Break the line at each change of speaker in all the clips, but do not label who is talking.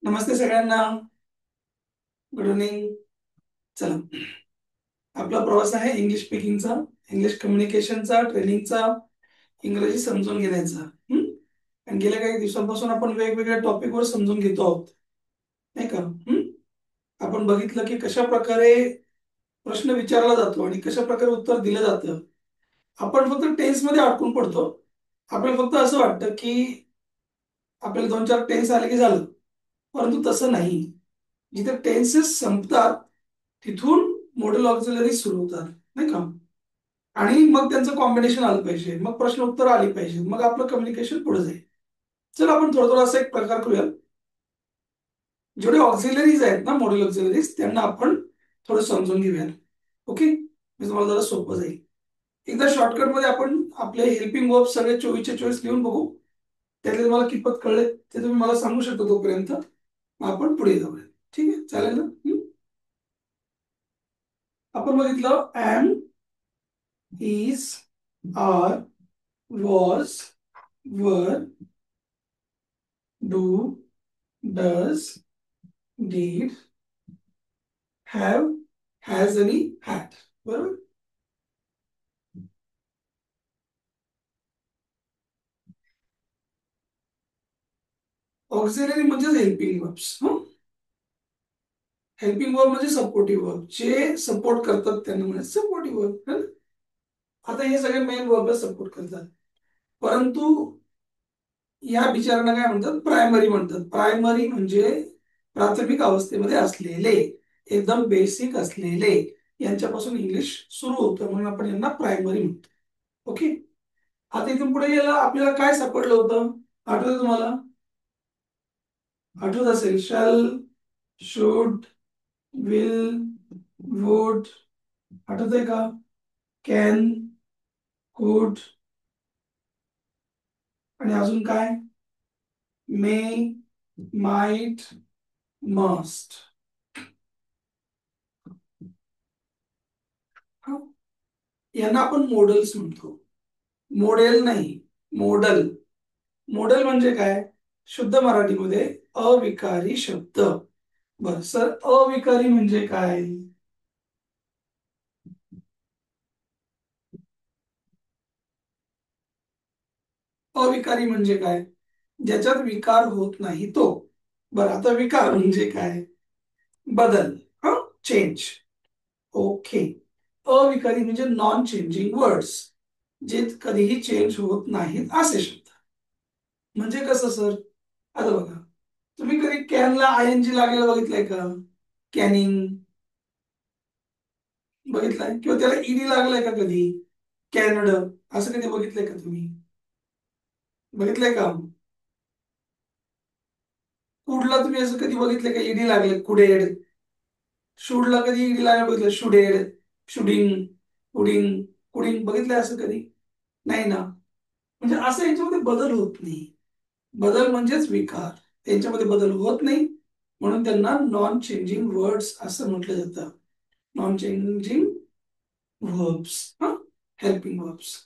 नमस्ते सगळ्यांना. Good evening. चला, आपला प्रवास आहे इंग्लिश स्पीकिंगचा, इंग्लिश कम्युनिकेशनचा, ट्रेनिंगचा, इंग्रजी समजून घेण्याचा. आणि गेल्या काही दिवसांपासून आपण वेगवेगळ्या टॉपिकवर समजून घेतो आहोत, नाही का? आपण बघितलं की कशा प्रकारे प्रश्न विचारला जातो आणि कशा प्रकारे उत्तर दिलं जातं. आपण फक्त टेन्स मध्ये अडकून पडतो. आपल्याला फक्त असं वाटतं की आपल्याला दोन चार टेन्स आले की झालं, परंतु तसं नाही. जिथे टेन्सेस संपतात तिथून मॉडेल ऑक्झिलरी सुरू होतात, नाही का? आणि मग त्यांचं कॉम्बिनेशन आलं पाहिजे, मग प्रश्न उत्तर आली पाहिजे, मग आपलं कम्युनिकेशन पुढे जाईल. चल आपण थोडं थोडं असा एक प्रकार करूया. जेवढे ऑक्झिलरीज आहेत ना, मॉडेल ऑक्झिलरीज, त्यांना आपण थोडं समजून घेऊया. ओके, मी तुम्हाला जरा सोपं जाईल. एकदा शॉर्टकट मध्ये आपण आपले हेल्पिंग वर्ब सगळे 24चे 24 लिहून बघू. त्यातले तुम्हाला कितपत कळले ते तुम्ही मला सांगू शकता तोपर्यंत. मग आपण पुढे जाऊया. ठीक आहे, चालेल ना? आपण बघितलं M, is, are, was, were, do, does, did, have, has आणि had. बरोबर. ऑक्झिलरी म्हणजे हेल्पिंग वर्ब्स. हेल्पिंग वर्ब म्हणजे सपोर्टिव्ह वर्ब, जे सपोर्ट करतात त्यांना म्हणजे सपोर्टिव्ह वर्ब. आता हे सगळे मेन वर्ब सपोर्ट करतात, परंतु या विचारांना काय म्हणतात? प्रायमरी म्हणतात. प्रायमरी म्हणजे प्राथमिक अवस्थेमध्ये असलेले, एकदम बेसिक असलेले, यांच्यापासून इंग्लिश सुरू होतं म्हणून आपण यांना प्रायमरी म्हणतो. ओके. आता इथून पुढे गेला आपल्याला काय सापडलं होतं? आठवतं तुम्हाला? आठवत असेल, शॅल, शुड, विल, वुड. आठवतंय का? कॅन, कुड, आणि अजून काय? मे, माइट, मस्ट. यांना आपण मॉडेल्स म्हणतो. मॉडेल नाही, मॉडेल. मॉडेल म्हणजे काय? शुद्ध मराठीमध्ये अविकारी शब्द. बर सर, अविकारी म्हणजे काय? अविकारी म्हणजे काय? ज्याच्यात विकार होत नाही तो. बरं, आता विकार म्हणजे काय? बदल, हा, चेंज. ओके. अविकारी म्हणजे नॉन चेंजिंग वर्ड्स, जे कधीही चेंज होत नाहीत असे शब्द. म्हणजे कसं सर? आता बघा, तुम्ही कधी कॅनला आयएनजी लागलेलं बघितलंय का? कॅनिंग बघितलंय, किंवा त्याला ईडी लागलाय का कधी? कॅनड, असं कधी बघितलंय का तुम्ही? बघितलंय का? कुडला तुम्ही असं कधी बघितलंय का ईडी लागले? कुडेड. शूडला कधी ईडी लागलं बघितलं? शुडेड, शुडिंग, कुडिंग, कुडिंग बघितलंय असं कधी? नाही ना. म्हणजे असं यांच्यामध्ये बदल होत नाही. बदल म्हणजेच विकार, त्यांच्यामध्ये बदल होत नाही, म्हणून त्यांना नॉन चेंजिंग वर्ड्स असं म्हटलं जातं. नॉन चेंजिंग व्हर्ब्स, हा, हेल्पिंग वर्ब्स.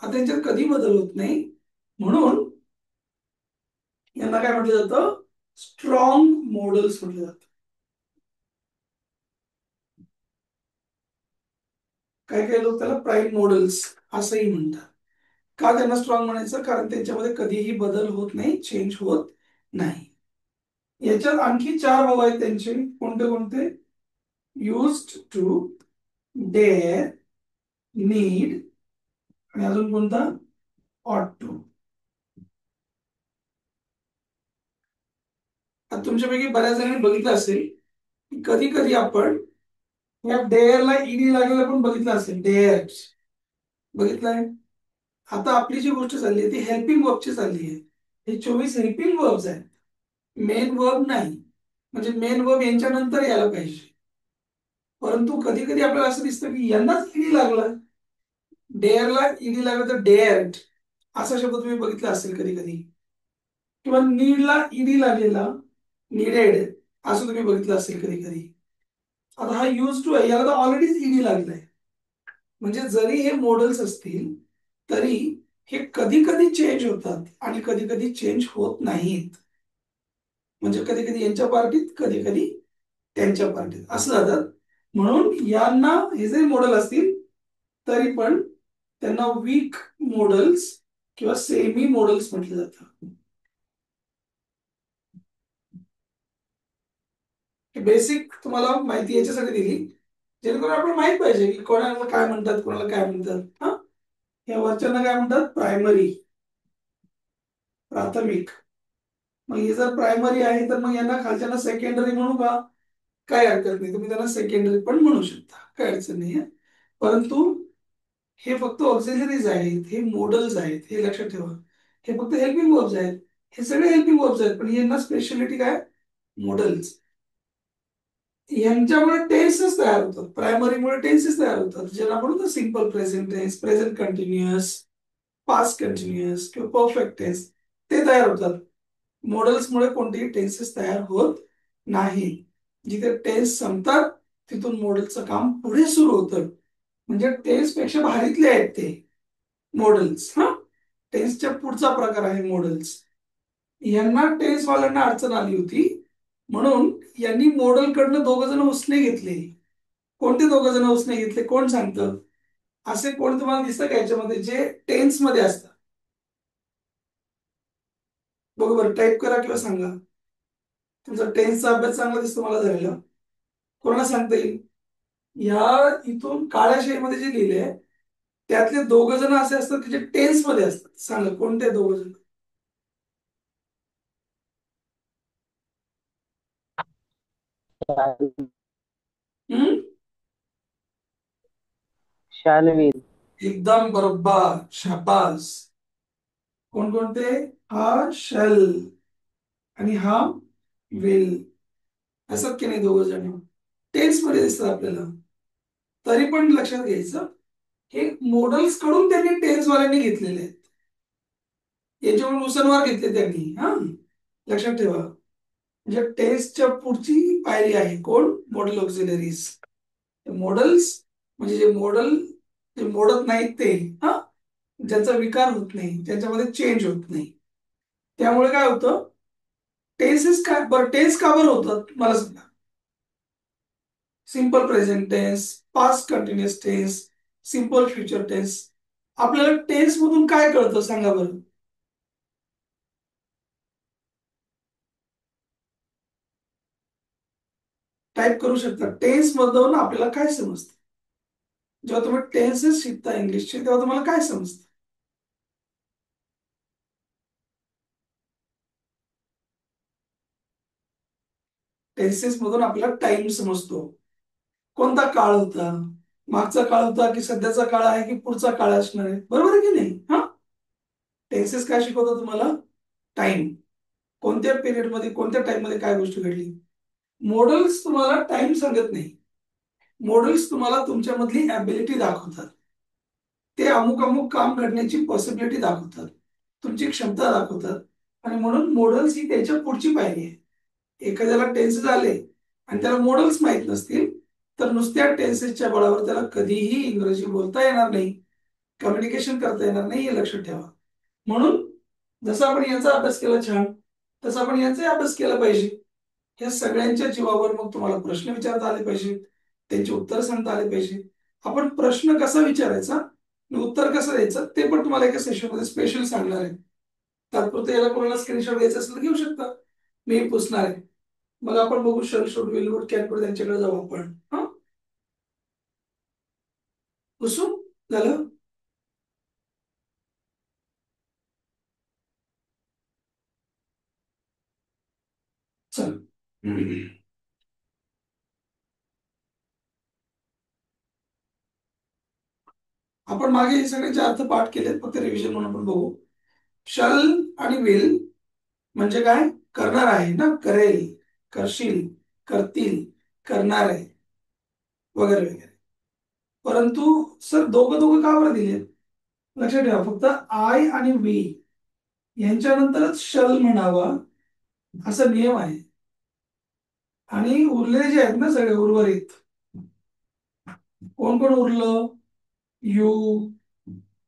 आता त्यांच्यात कधी बदल होत नाही, म्हणून यांना काय म्हटलं जातं? स्ट्रॉंग मॉडेल्स म्हटलं जातं. काही काही लोक त्याला प्राईम मॉडेल्स असंही म्हणतात. का त्यांना स्ट्रॉंग म्हणायचं? कारण त्यांच्यामध्ये कधीही बदल होत नाही, चेंज होत नाही. याच्यात आणखी चार भाव आहेत त्यांचे. कोणते कोणते? युज्ड टू, डेअर, नीड, आणि अजून कोणता? ऑट टू. आता तुमच्यापैकी बऱ्याच जणांनी बघितलं असेल की कधी कधी आपण या डेअरला ईडी लागलेला पण बघितलं असेल. डेअर बघितलंय. आता आपली जी गोष्ट चालली आहे ती हेल्पिंग वर्बची चालली आहे. हे 24 हेल्पिंग वर्ब्स आहेत, मेन वर्ब नाही. म्हणजे मेन वर्ब यांच्या नंतर यायला पाहिजे, परंतु कधी कधी आपल्याला असं दिसतं की यांनाच ईडी लागला. डेअरला ईडी लागला तर डेअर्ड असा शब्द तुम्ही बघितला असेल कधी कधी. किंवा नीडला ईडी लागलेला नीडेड असं तुम्ही बघितलं असेल कधी कधी. आता हा यूज टू आहे, याला तर ऑलरेडीच ईडी लागलाय. म्हणजे जरी हे मॉडेल्स असतील तरी हे कधी कधी चेंज होतात आणि कधी कधी चेंज होत नाहीत. म्हणजे कधी कधी यांच्या पार्टीत, कधी कधी त्यांच्या पार्टीत असं जातात. म्हणून यांना हे जरी मॉडेल असतील तरी पण त्यांना वीक मॉडेल्स किंवा सेमी मॉडेल्स म्हटलं जातं. बेसिक तुम्हाला माहिती याच्यासाठी दिली जेणेकरून आपल्याला माहित पाहिजे की कोणाला काय म्हणतात, कोणाला काय म्हणतात. हा, या वरच्यांना काय म्हणतात? प्रायमरी, प्राथमिक. मग हे जर प्रायमरी आहे तर मग यांना खालच्यांना सेकंडरी म्हणू का? काय हरकत नाही, तुम्ही त्यांना सेकंडरी पण म्हणू शकता, काय अडचण नाही. परंतु हे फक्त ऑक्झिलरीज आहेत, हे मॉडेल्स आहेत, हे लक्षात ठेवा. हे फक्त हेल्पिंग वर्ब्स आहेत, हे सगळे हेल्पिंग वर्ब्स आहेत, पण यांना स्पेशालिटी काय? मॉडेल्स. यांच्यामुळे टेन्सेस तयार होतात, प्रायमरीमुळे टेन्सेस तयार होतात, ज्याला आपण म्हणतो simple present tense, present continuous, past continuous किंवा परफेक्ट टेन्स, ते तयार होतात. मॉडेल्समुळे कोणतेही टेन्सेस तयार होत नाही. जिथे टेन्स संपतात तिथून मॉडेलचं काम पुढे सुरू होतं. म्हणजे टेन्स पेक्षा भारीतले आहेत ते मॉडेल्स. हा, टेन्सच्या पुढचा प्रकार आहे मॉडेल्स. यांना टेन्स वाल्यांना अडचण आली होती म्हणून यांनी मॉडेल कडनं दोघ जण उसने घेतले. कोणते दोघ जण उसने घेतले कोण सांगतं? असे कोण तुम्हाला दिसतं का याच्यामध्ये जे टेन्स मध्ये असतात? बरोबर, टाईप करा किंवा सांगा. तुमचा टेन्सचा अभ्यास चांगला दिसतो मला झालेला. कोणाला सांगता येईल? या इथून काळ्या शाईमध्ये जे लिहिले त्यातले दोघ जण असे असतात की जे टेन्स मध्ये असतात. सांगा कोणते दोघ जण? हम्म,
शानवीर.
एकदम बरोबर, शाबास. कोणकोणते? हा शल आणि हा विल. असत की नाही दोघ जण? टेन्स मध्ये दिसतात आपल्याला. तरी पण लक्षात घ्यायचं हे मॉडेल्स कडून त्यांनी टेन्स वाल्यांनी घेतलेले आहेत. याच्यावरून उसनवार घेतले त्यांनी. हा, लक्षात ठेवा. म्हणजे टेन्सच्या पुढची पायरी आहे कोण? Model auxiliaries. मॉडेल्स म्हणजे जे मोडत नाहीत ते. हा, ज्यांचा विकार होत नाही, ज्यांच्यामध्ये चेंज होत नाही. त्यामुळे काय होतं? टेन्सेस काय बरं, टेन्स का बरं होतात मला सांगा. Simple present tense, past continuous tense, simple future tense. आपल्याला टेन्स मधून काय कळतं सांगा बरं? टाईप करू शकता. टेन्स मधून आपल्याला काय समजतं? जेव्हा तुम्ही टेन्सेस शिकता इंग्लिशचे तेव्हा तुम्हाला काय समजतं? टेन्सेस मधून आपल्याला टाइम समजतो. कोणता काळ होता? मागचा काळ होता की सध्याचा काळ आहे की पुढचा काळ असणार आहे? बरोबर आहे की नाही? हा, टेन्सेस काय शिकवतात तुम्हाला? टाइम. कोणत्या पिरियड मध्ये, कोणत्या टाइम मध्ये काय गोष्ट घडली. मॉडेल्स तुम्हाला टाइम सांगत नाही. मॉडेल्स तुम्हाला तुमच्यामधली ऍबिलिटी दाखवतात. ते अमुक अमुक काम घडण्याची पॉसिबिलिटी दाखवतात, तुमची क्षमता दाखवतात. आणि म्हणून मॉडेल्स ही त्याच्या पुढची पायरी आहे. एखाद्याला टेन्सेस आले आणि त्याला मॉडेल्स माहित नसतील तर नुसत्या टेन्सेसच्या बळावर त्याला कधीही इंग्रजी बोलता येणार नाही, कम्युनिकेशन करता येणार नाही, हे लक्षात ठेवा. म्हणून जसं आपण याचा अभ्यास केला छान, तसं आपण याचाही अभ्यास केला पाहिजे. या सगळ्यांच्या जीवावर मग तुम्हाला प्रश्न विचारता आले पाहिजे, त्यांची उत्तर सांगता आले पाहिजे. आपण प्रश्न कसा विचारायचा आणि उत्तर कसं द्यायचं ते पण तुम्हाला एका सेशनमध्ये स्पेशल सांगणार आहे. तात्पुरते याला कोणाला स्क्रीनशॉट घ्यायचा असेल तर घेऊ शकता, मी पुसणार आहे. मग आपण बघू शल शूट विल वुड कॅन कुड त्यांच्याकडे जाऊ आपण. हा, पुसू झालं. चल, आपण मागे हे सगळ्याचे अर्थ पाठ केलेत, फक्त रिव्हिजन म्हणून आपण बघू. शल आणि विल म्हणजे काय? करणार आहे ना, करेल, करशील, करतील, करणार आहे, वगैरे वगैरे. परंतु सर दोघं दोघं का बरं दिले? लक्षात ठेवा, फक्त आय आणि वी यांच्यानंतरच शल म्हणावा असा नियम आहे. आणि उरलेले जे आहेत ना सगळे उर्वरित, कोण कोण उरलं? You,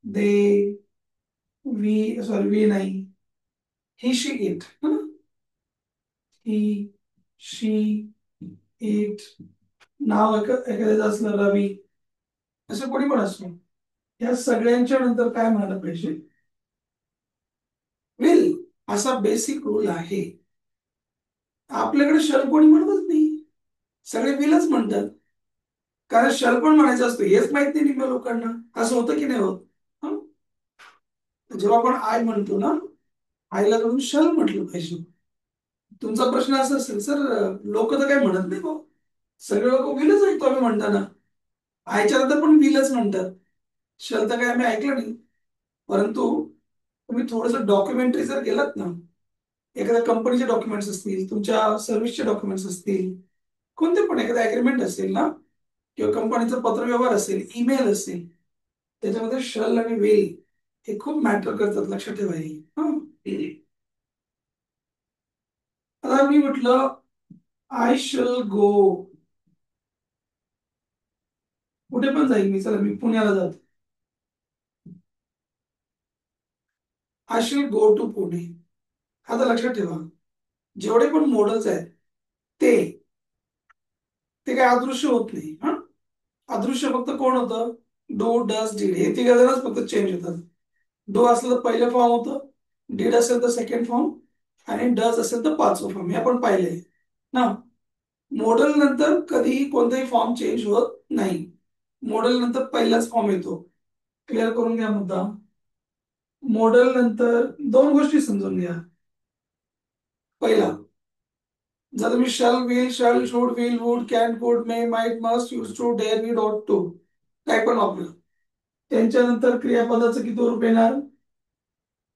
they, we, sorry we नाही, he, she, it. He, she, it, नाव एखाद्याचं असलं रवी, असं कोणी पण असतो. या सगळ्यांच्या नंतर काय म्हणायला पाहिजे? विल. असा बेसिक रूल आहे. आपल्याकडे शल कोणी म्हणतच नाही, सगळे विलच म्हणतात. कारण शल पण म्हणायचं असतो हेच माहित नाही निम्म्या लोकांना. असं होतं की नाही होत? हं? जेव्हा आपण आय म्हणतो ना, आईला तुम्ही शल म्हटलं पाहिजे. तुमचा प्रश्न असा असेल, सर लोक तर काही म्हणत नाही भाऊ, सगळे लोक विलच ऐकतो आम्ही म्हणताना, आयच्या नंतर पण विलच म्हणतात, शल तर काही आम्ही ऐकलं नाही. परंतु तुम्ही थोडस डॉक्युमेंटरी जर गेलात ना, एखाद्या कंपनीचे डॉक्युमेंट्स असतील, तुमच्या सर्व्हिसचे डॉक्युमेंट्स असतील, कोणते पण एखादा अग्रीमेंट असेल ना, किंवा कंपनीचा पत्रव्यवहार असेल, ईमेल असेल, त्याच्यामध्ये शल आणि विल हे खूप मॅटर करतात, लक्षात ठेवा हे. हं. आता मी म्हटलं आय शल गो, कुठे पण जाईल मी, चला मी पुण्याला जातो, I shall go to Pune. आता लक्षात ठेवा, जेवढे पण मॉडेल्स आहेत ते ते काय अदृश्य होत नाही. हा, अदृश्य फक्त कोण होतं? डू, डस, डीड, हे तिघ जणच फक्त चेंज होतात. डू असलं तर पहिलं फॉर्म होतं, डीड असेल तर सेकंड फॉर्म, आणि डस असेल तर पाचवं फॉर्म. हे आपण पाहिले ना. मॉडेल नंतर कधीही कोणताही फॉर्म चेंज होत नाही. मॉडेल नंतर पहिलाच फॉर्म येतो. क्लिअर करून घ्या मुद्दा. मॉडेल नंतर दोन गोष्टी समजून घ्या. पहिला, जर तुम्ही shall, will, shall, should, will, would, can, could, may, might, must, use to, dare, need, ought to, काय पण वापरा. त्यांच्यानंतर क्रियापदाचं किती रूप येणार?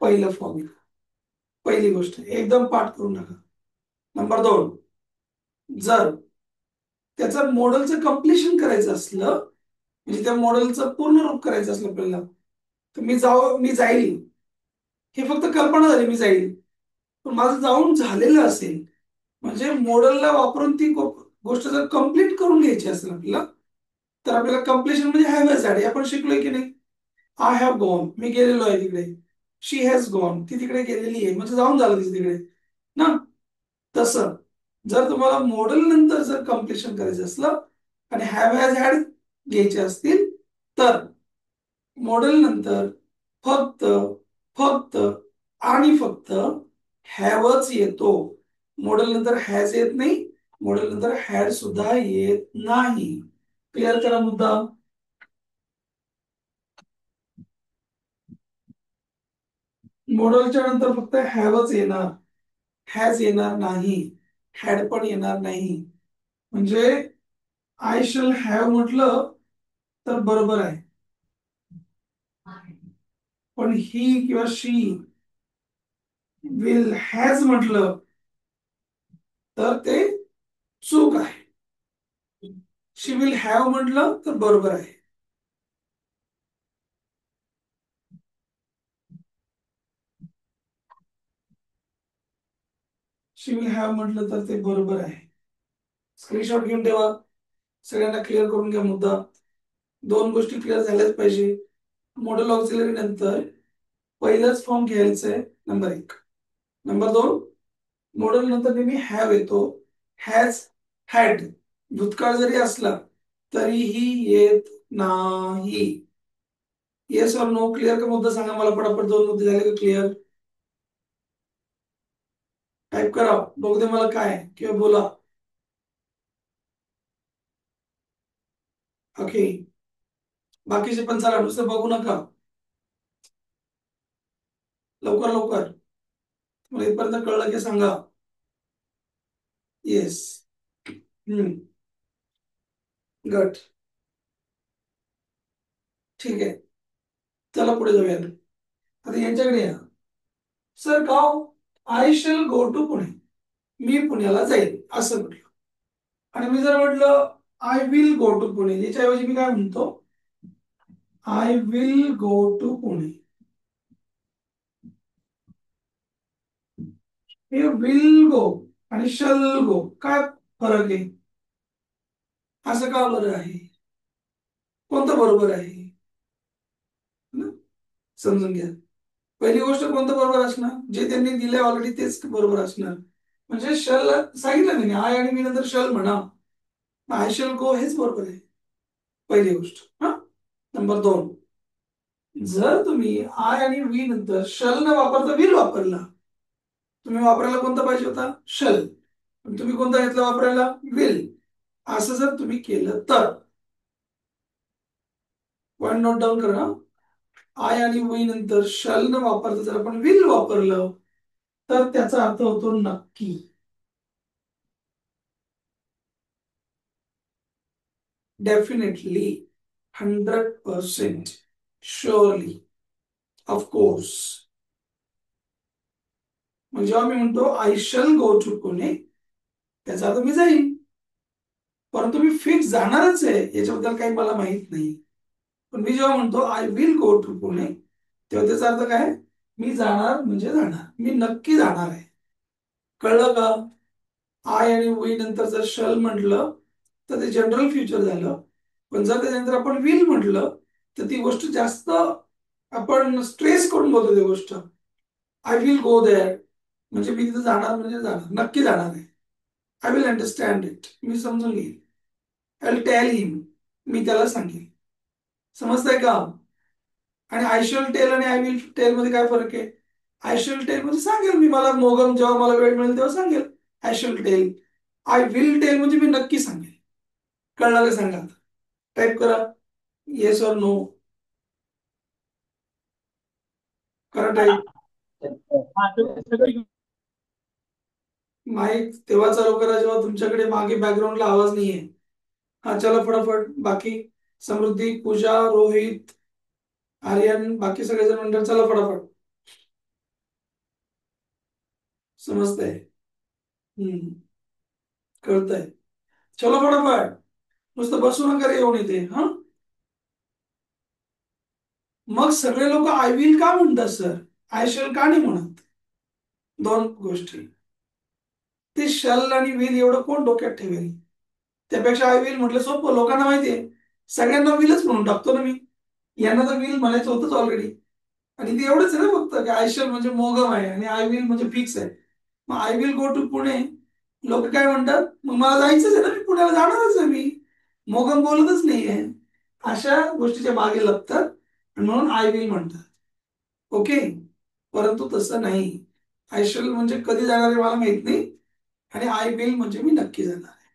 पहिलं फॉर्म. पहिली गोष्ट एकदम पाठ करून टाका. नंबर दोन, जर त्याचं मॉडेलचं कम्प्लिशन करायचं असलं, म्हणजे त्या मॉडेलचं पूर्ण रूप करायचं असलं आपल्याला, तर मी जाईल, हे फक्त कल्पना झाली मी जाईल, पण माझं जाऊन झालेलं असेल, म्हणजे मॉडेलला वापरून ती गोष्ट जर कम्प्लीट करून घ्यायची असेल आपल्याला, तर आपल्याला कम्प्लिशन म्हणजे हॅव हॅज हॅड, आपण शिकलोय की नाही. आय हॅव गॉन, मी गेलेलो आहे तिकडे. शी हॅज गॉन, ती तिकडे गेलेली आहे, म्हणजे जाऊन झालं तिथे तिकडे ना. तसं जर तुम्हाला मॉडेल नंतर जर कम्प्लिशन करायचं असलं आणि हॅव हॅज हॅड घ्यायचे असतील, तर मॉडेल नंतर फक्त फक्त आणि फक्त हॅवच येतो. मॉडेल नंतर हॅज येत नाही, मॉडेल नंतर हॅड सुद्धा येत नाही. क्लिअर करा मुद्दा. मॉडेलच्या नंतर फक्त हॅवच येणार, हॅज येणार नाही, हॅड पण येणार नाही. म्हणजे आय शल हॅव म्हटलं तर बरोबर आहे, पण ही किंवा शी विल हॅज म्हटलं तर ते चूक आहे. शी विल हॅव म्हटलं तर बरोबर आहे. शी विल हॅव म्हटलं तर ते बरोबर आहे. स्क्रीनशॉट घेऊन ठेवा, सगळ्यांना क्लिअर करून घ्या मुद्दा. दोन गोष्टी क्लिअर झाल्याच पाहिजे. मॉडेल ऑक्झिलरी नंतर पहिलाच फॉर्म घ्यायचा आहे, नंबर एक. नंबर दोन, मॉडेल नंतर नेहमी हॅव येतो. हॅज, हॅड भूतकाळ जरी असला तरीही येत नाही. येस और नो, क्लिअर का मुद्दा सांगा मला पटापट. दोन मुद्दे झाले का क्लिअर? टाईप करा, बघू दे मला काय किंवा बोला. ओके, बाकीचे पण चला, नुसतं बघू नका, लवकर लवकर. मला इथपर्यंत कळलं की सांगा. येस. हम्म. गट. ठीक आहे, चला पुढे जाऊया. आता यांच्याकडे या. सर गाव, I shall go to Pune, मी पुण्याला जाईल असं म्हटलं. आणि मी जर म्हटलं I will go to Pune, याच्याऐवजी मी काय म्हणतो? I will go to Pune. He will गो आणि शल गो काय फरक आहे? असं का बरं आहे? कोणतं बरोबर आहे? हं? समजून घ्या. पहिली गोष्ट, कोणतं बरोबर असणार? जे त्यांनी दिले ऑलरेडी तेच बरोबर असणार. म्हणजे शल सांगितलं नाही आय आणि मी नंतर शल म्हणा. आय शल गो हेच बरोबर आहे. पहिली गोष्ट. हा. नंबर 2, जर तुम्ही आय आणि वी नंतर शल न वापरता विल वापरला, तुम्ही वापरायला कोणता पाहिजे होता? शल. पण तुम्ही कोणता घेतला वापरायला? विल. असं जर तुम्ही केलं तर पॉइंट नोट डाऊन करा. आय आणि वी नंतर शल न वापरता जर आपण विल वापरलं तर त्याचा अर्थ होतो नक्की. Definitely, 100%, surely, of course. मग जेव्हा मी म्हणतो I shall go to Pune, त्याचा अर्थ मी जाईल. परंतु मी फिक्स जाणारच आहे याच्याबद्दल काही मला माहित नाही. पण मी जेव्हा म्हणतो I will go to Pune, तेव्हा त्याचा अर्थ काय? मी जाणार म्हणजे जाणार, मी नक्की जाणार आहे. कळलं का? आय आणि वी नंतर जर शल म्हटलं तर ते जनरल फ्युचर झालं. पण जर त्याच्यानंतर आपण विल म्हटलं तर ती गोष्ट जास्त आपण स्ट्रेस करून बोलतो ती गोष्ट. आय विल गो देअर म्हणजे मी तिथे जाणार म्हणजे जाणार, नक्की जाणार आहे. आय विल अंडरस्टँड इट, मी समजून घेईल. आय विल टेल हिम, मी त्याला सांगेन. समजतंय का? आणि आय शल टेल आणि आय विल टेल मध्ये काय फरक आहे? आय शल टेल म्हणजे सांगेल मी, मला मोगम जेव्हा मला वेळ मिळेल तेव्हा सांगेल. I shall tell. I will tell म्हणजे मी नक्की सांगेल. कळलं का? सांगा. टाईप करा, येस और नो. करा टाईप. माईक तेव्हा चालू करा जेव्हा तुमच्याकडे मागे बॅकग्राऊंडला आवाज नाहीये. हा, चला फटाफट. बाकी समृद्धी, पूजा, रोहित, आर्यन, बाकी सगळेजण म्हणतात चला फटाफट. समजतंय? हम्म. कळतंय? चलो फटाफट. नुसतं बसू नका रे येऊन इथे. हा. मग सगळे लोक आय विल का म्हणतात सर, आय शल का नाही म्हणत? दोन गोष्टी. ते शल आणि विल एवढं कोण डोक्यात ठेवेल? त्यापेक्षा आय विल म्हटलं सोपं, लोकांना माहितीये. सगळ्यांना विलच म्हणून टाकतो ना मी. यांना तर विल म्हणायचं होतंच ऑलरेडी. आणि ते एवढंच आहे ना फक्त की आय शल म्हणजे मोगम आहे आणि आय विल म्हणजे फिक्स आहे. मग I will go to Pune, लोक काय म्हणतात? मग मला जायचंच आहे ना, मी पुण्याला जाणारच आहे मी. मोगम बोलतच नाहीये. अशा गोष्टीच्या मागे लपतात आणि म्हणून आय विल म्हणतात. ओके. परंतु तसं नाही. आय शल म्हणजे कधी जाणार आहे मला माहित नाही, आणि आय विल म्हणजे मी नक्की जाणार आहे.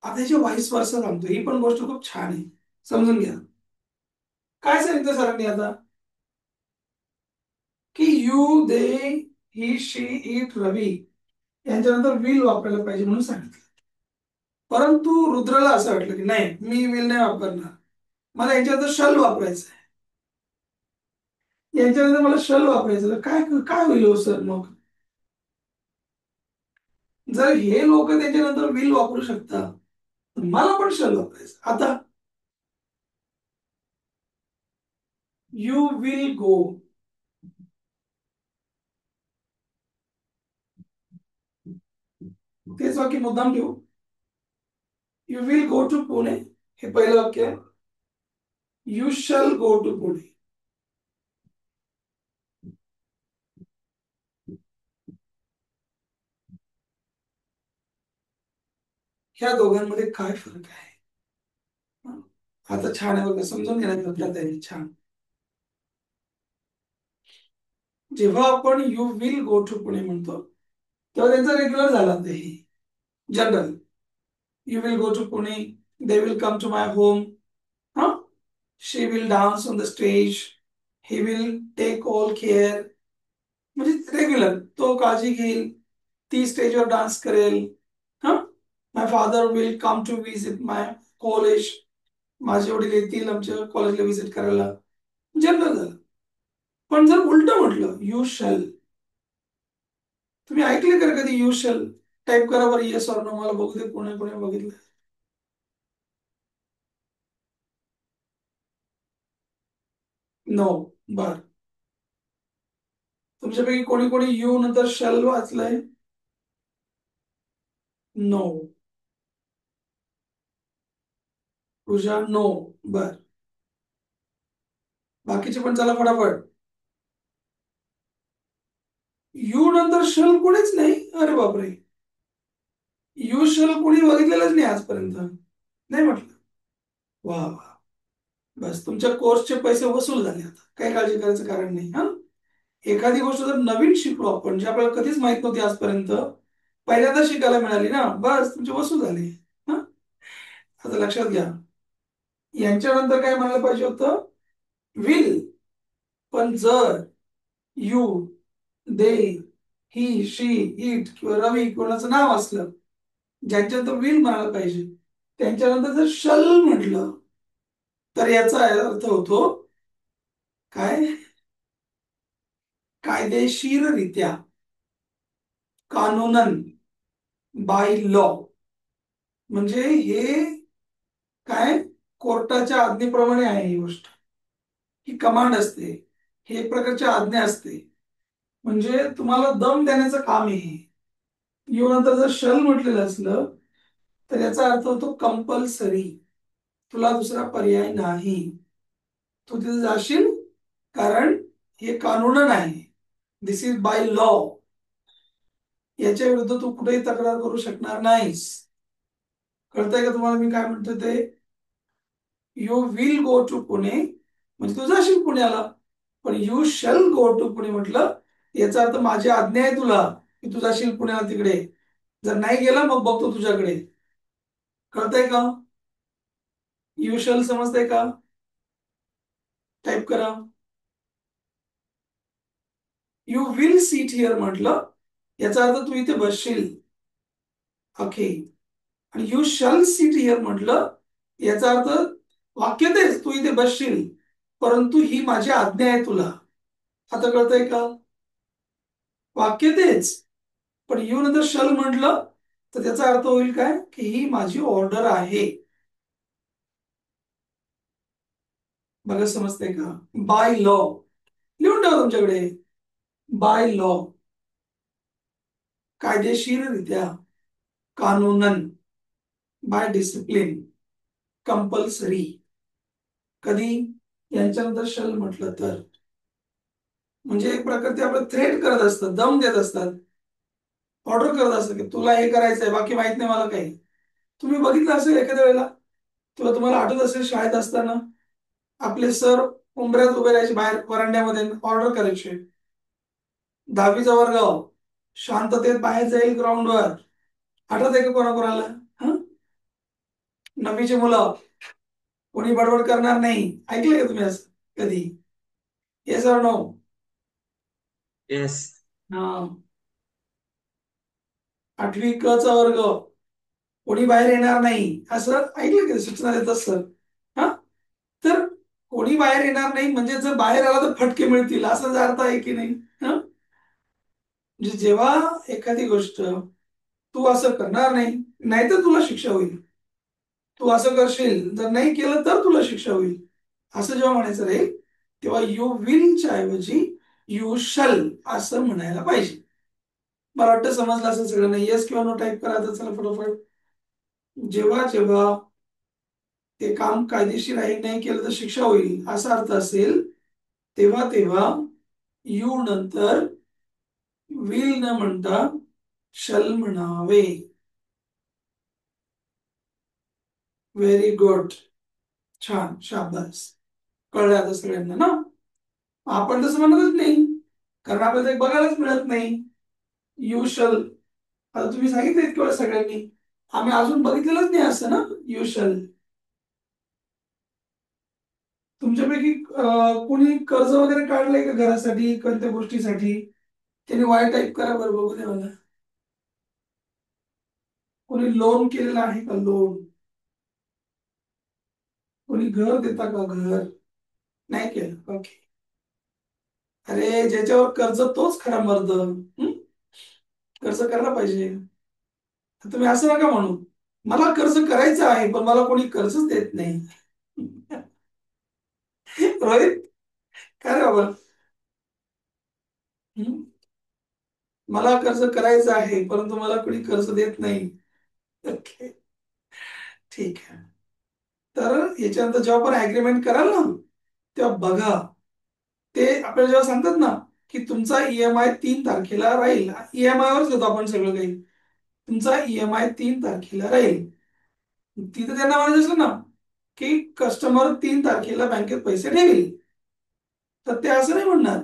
आता ह्याची व्हाईस वर्सा सांगतो, ही पण गोष्ट खूप छान आहे. समजून घ्या. काय सांगितलं सरांनी आता? की you, they, he, she, it, रवी यांच्यानंतर विल वापरायला पाहिजे म्हणून सांगितलं. परंतु रुद्रला असं वाटलं की नाही, मी विल नाही वापरणार, मला यांच्यानंतर शल वापरायचं आहे. यांच्यानंतर मला शल वापरायचं तर काय काय होईल हो सर मग? जर हे लोक त्याच्यानंतर विल वापरू शकतात तर मला पण शल वापरायचं. आता यू विल गो, तेच वाक्य मुद्दाम ठेवू. You will go to Pune हे पहिलं वाक्य आहे. You shall go to Pune. ह्या दोघांमध्ये काय फरक आहे? आता छान आहे बघा, समजून घेण्याचा प्रयत्न आहे. छान. जेव्हा आपण you will go to Pune म्हणतो तेव्हा त्यांचा रेग्युलर झाला ते general. You will go to Pune, they will come to my home, हा, she will dance on the stage, he will take all care. म्हणजे रेग्युलर, तो काळजी घेईल, ती स्टेजवर डान्स करेल. हा. My father will come to visit my college, माझे वडील येतील आमच्या कॉलेजला व्हिजिट करायला. जनरल झालं. पण जर उलट म्हटलं यू शल, तुम्ही ऐकले का कधी यू शल? टाईप करा बरं, येस ऑर नो, मला बघू दे कोणी कोणी बघितलं. नो. बर. तुमच्यापैकी कोणी कोणी यू नंतर शल वाचलंय? नो. पूजा नो. बर. बाकीचे पण चला फटाफट. यू नंतर शल कोणीच नाही? अरे बापरे. यू शल कोणी बघितलेलंच नाही आजपर्यंत, नाही म्हटलं. वा वा, बस तुमच्या कोर्सचे पैसे वसूल झाले आता, काही काळजी करायचं कारण नाही. हा, एखादी गोष्ट जर नवीन शिकलो आपण, जी आपल्याला कधीच माहित नव्हती आजपर्यंत, पहिल्यांदा शिकायला मिळाली ना, बस तुमचे वसूल झाले. हा, आता लक्षात घ्या. यांच्यानंतर काय म्हणायला पाहिजे होतं? विल. पण जर you, they, he, she, it किंवा रवी कोणाचं नाव असलं, ज्यांच्यानंतर विल म्हणायला पाहिजे, त्यांच्यानंतर जर शल म्हटलं, तर याचा अर्थ होतो काय? कायदेशीररित्या, कानूनन, बाय लॉ. म्हणजे हे काय, कोर्टाच्या आज्ञेप्रमाणे आहे ही गोष्ट, ही कमांड असते, ही एक प्रकारची आज्ञा असते. म्हणजे तुम्हाला दम देण्याचं काम आहे हे. यू नंतर जर शल म्हटलेलं असलं, तर याचा अर्थ होतो कंपल्सरी, तुला दुसरा पर्याय नाही, तू तिथे जाशील, कारण हे कानूनन आहे, दिस इज बाय लॉ. याच्या विरुद्ध तू कुठेही तक्रार करू शकणार नाहीस. कळतंय का तुम्हाला मी काय म्हणतो ते? You will go to Pune म्हणजे तू जाशील पुण्याला, पण you shall go to Pune म्हटलं, याचा अर्थ माझी आज्ञा आहे तुला की तू जाशील पुण्याला तिकडे. जर नाही गेला मग बघतो तुझ्याकडे. कळतंय का? यू शॅल समजतंय का? टाईप करा. यू विल सीट हिअर म्हटलं, याचा अर्थ तू इथे बसशील. ओके. आणि यू शॅल सीट हिअर म्हटलं, याचा अर्थ वाक्य तेच, तू इथे बसशील, परंतु ही माझी आज्ञा आहे तुला. आता कळतंय का? वाक्य तेच, पण यू नंतर शल म्हटलं, तर त्याचा अर्थ होईल काय, की ही माझी ऑर्डर आहे. बघा समजतंय का? बाय लॉ लिहून ठेवा तुमच्याकडे. बाय लॉ, कायदेशीररित्या, कानूनन, बाय डिसिप्लिन, कंपल्सरी. कधी यांच्यानंतर शल म्हटलं तर, म्हणजे एक प्रकारचे आपलं थ्रेट करत असतात, दम देत असतात, ऑर्डर करत असतात की तुला हे करायचंय, बाकी माहित नाही मला काही. तुम्ही बघितलं असेल एखाद्या वेळेला, तुम्हाला आठवत असेल शाळेत असताना आपले सर उंबऱ्यात उभे राहायचे बाहेर वरांड्यामध्ये, ऑर्डर करायचे, 10वीचा वर्ग शांततेत बाहेर जाईल ग्राउंडवर. आठवत आहे का कोणाकोणाला? हं? 9वीचे मुलं कोणी बडबड करणार नाही. ऐकलंय का तुम्ही असं कधी? Yes or no?
येस.
हा. 8वी क चा वर्ग कोणी बाहेर येणार नाही, असं ऐकलं का सूचना देतात सर? हा, तर कोणी बाहेर येणार नाही म्हणजे जर बाहेर आला तर फटके मिळतील, असा जर अर्थ आहे की नाही? हा, म्हणजे जेव्हा एखादी गोष्ट तू असं करणार नाही, नाहीतर तुला शिक्षा होईल, तू असं करशील, जर नाही केलं तर तुला शिक्षा होईल, असं जेव्हा म्हणायचं रे, तेव्हा यू विलच्या ऐवजी यू शल असं म्हणायला पाहिजे. मला वाटतं समजलं असेल सगळ्यांना. येस किंवा नो टाईप करा. तर चला फटाफट. जेव्हा जेव्हा ते काम कायदेशीर आहे, नाही केलं तर शिक्षा होईल असा अर्थ असेल, तेव्हा तेव्हा यू नंतर विल न म्हणता शल म्हणावे. व्हेरी गुड, छान, शाबास. कळलं आता सगळ्यांना ना? आपण तसं म्हणतच नाही, कारण आपल्याला ते बघायलाच मिळत नाही. यू शल, आता तुम्ही सांगितलं इतक्या वेळा सगळ्यांनी, आम्ही अजून बघितलेलंच नाही असं ना, यू शल. तुमच्यापैकी कोणी कर्ज वगैरे काढलंय का घरासाठी, कोणत्या गोष्टीसाठी? त्यांनी वाय टाईप करा बरं, बघू दे मला. कोणी लोन केलेलं आहे का? लोन. कोणी घर देता का? घर नाही केलं? ओके. अरे ज्याच्यावर कर्ज तोच खरा मर्द. कर्ज करायला पाहिजे. तर तुम्ही असं नका म्हणू, मला कर्ज करायचं आहे पण मला कोणी कर्जच देत नाही. रोहित, काय रे बाबा? हम्म? मला कर्ज करायचं आहे परंतु मला कोणी कर्ज देत नाही. ओके, ठीक आहे. तर याच्यानंतर जेव्हा पण ऍग्रीमेंट कराल ना, तेव्हा बघा, ते आपल्याला जेव्हा सांगतात ना की तुमचा ईएमआय 3 तारखेला राहील, ईएमआय वरच घेतो आपण सगळं काही, तुमचा ईएमआय 3 तारखेला राहील. तिथे त्यांना म्हणायचं असलं ना की कस्टमर 3 तारखेला बँकेत पैसे ठेवील, तर ते असं नाही म्हणणार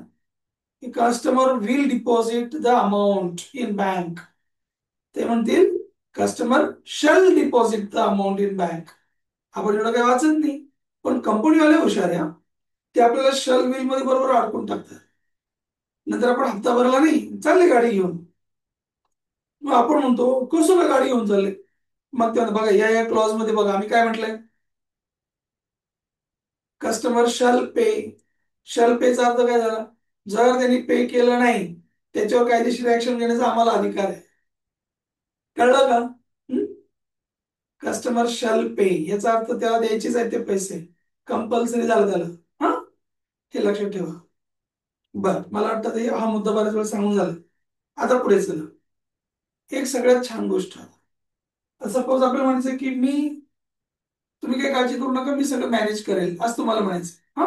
की customer will deposit the amount in bank. ते म्हणतील customer shall deposit the amount in bank. आपण एवढं काही वाचत नाही, पण कंपनीवाले हुशार आहे हा. ते आपल्याला शल विल मध्ये बरोबर अडकून टाकतात. नंतर आपण हप्ता भरला नाही, चालले गाडी घेऊन. मग आपण म्हणतो कसं काय गाडी घेऊन चालले. मग ते बघा या क्लॉज मध्ये बघा आम्ही काय म्हटलंय, कस्टमर शल पे. शल पेचा अर्थ काय झाला, जर त्यांनी पे केलं नाही त्याच्यावर कायदेशीर ऍक्शन घेण्याचा आम्हाला अधिकार आहे. कळलं का? कस्टमर शल पे याचा अर्थ त्याला द्यायचेच आहेत ते पैसे, कंपल्सरी झालं त्याला. हा, हे लक्षात ठेवा. बर, मला वाटतं हा मुद्दा बऱ्याच वेळा सांगून झाला. आता पुढे चला, एक सगळ्यात छान गोष्ट. सपोज आपल्याला म्हणायचं की तुम्ही काही काळजी करू नका, मी सगळं मॅनेज करेल असं तुम्हाला म्हणायचं. हा,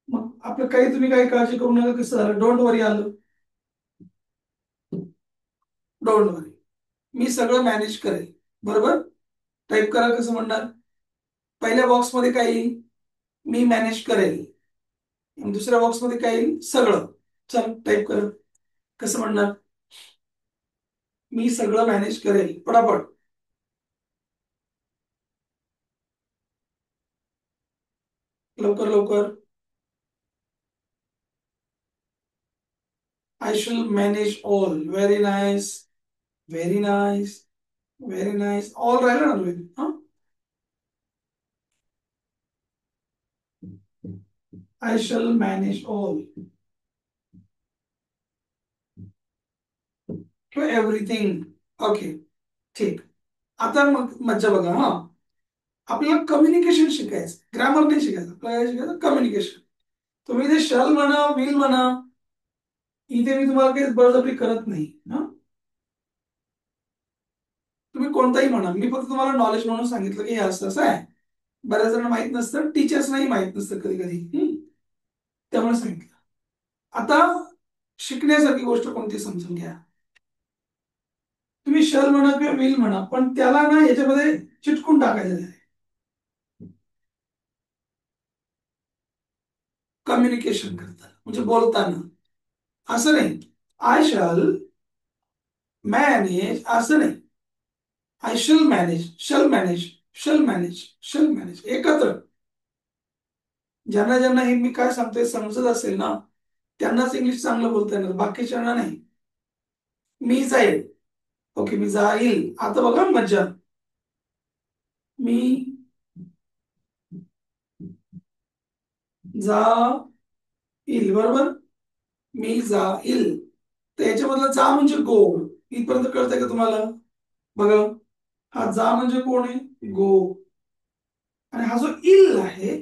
मग आपलं तुम्ही काही काळजी करू नका कसं झालं, डोंट वरी आलं. डोंट वरी, मी सगळं मॅनेज करेल. बरोबर, टाईप करा कसं म्हणणार. पहिल्या बॉक्समध्ये काय येईल, मी मॅनेज करेल. दुसऱ्या बॉक्समध्ये काय येईल, सगळं. चल टाईप कर कसं म्हणणार, मी सगळं मॅनेज करेल. पटापट लवकर लवकर. I shall manage all. Very nice, very nice, very nice. All राहिलं ना तुम्ही. हा, आय शल मॅनेज ऑल किंवा एव्हरीथिंग. ओके, ठीक. आता मग मज्जा बघा. हा, आपल्याला कम्युनिकेशन शिकायचं, ग्रामर नाही शिकायचं. आपल्याला काय शिकायचं, कम्युनिकेशन. तुम्ही ते शल म्हणा विल म्हणा, इथे मी तुम्हाला काही बळजबरी करत नाही. हा, तुम्ही कोणताही म्हणा, मी फक्त तुम्हाला नॉलेज म्हणून सांगितलं की हे असं असं आहे. बऱ्याच जणांना माहित नसतं, टीचर्सनाही माहित नसतं कधी कधी. त्यामुळे सांगितलं. आता शिकण्यासारखी गोष्ट कोणती समजून घ्या. तुम्ही शल म्हणा किंवा विल म्हणा, पण त्याला ना याच्यामध्ये चिटकून टाकायचं आहे. कम्युनिकेशन करताना म्हणजे बोलताना, असं नाही आय शल मॅनेज, असं नाही. I shall manage, shall manage, shall manage, shall manage एकत्र. ज्यांना ज्यांना हे मी काय सांगतोय समजत असेल ना, त्यांनाच इंग्लिश चांगलं बोलता येणार, बाकीच्यांना नाही. मी जाईल, ओके मी जाईल. आता बघा मज्जा, मी जाईल. बरोबर, मी जाईल. तर याच्यामधलं जा म्हणजे गो. इथपर्यंत कळतंय का तुम्हाला? बघा, हा जा म्हणजे कोण आहे, गो. आणि हा जो इल आहे,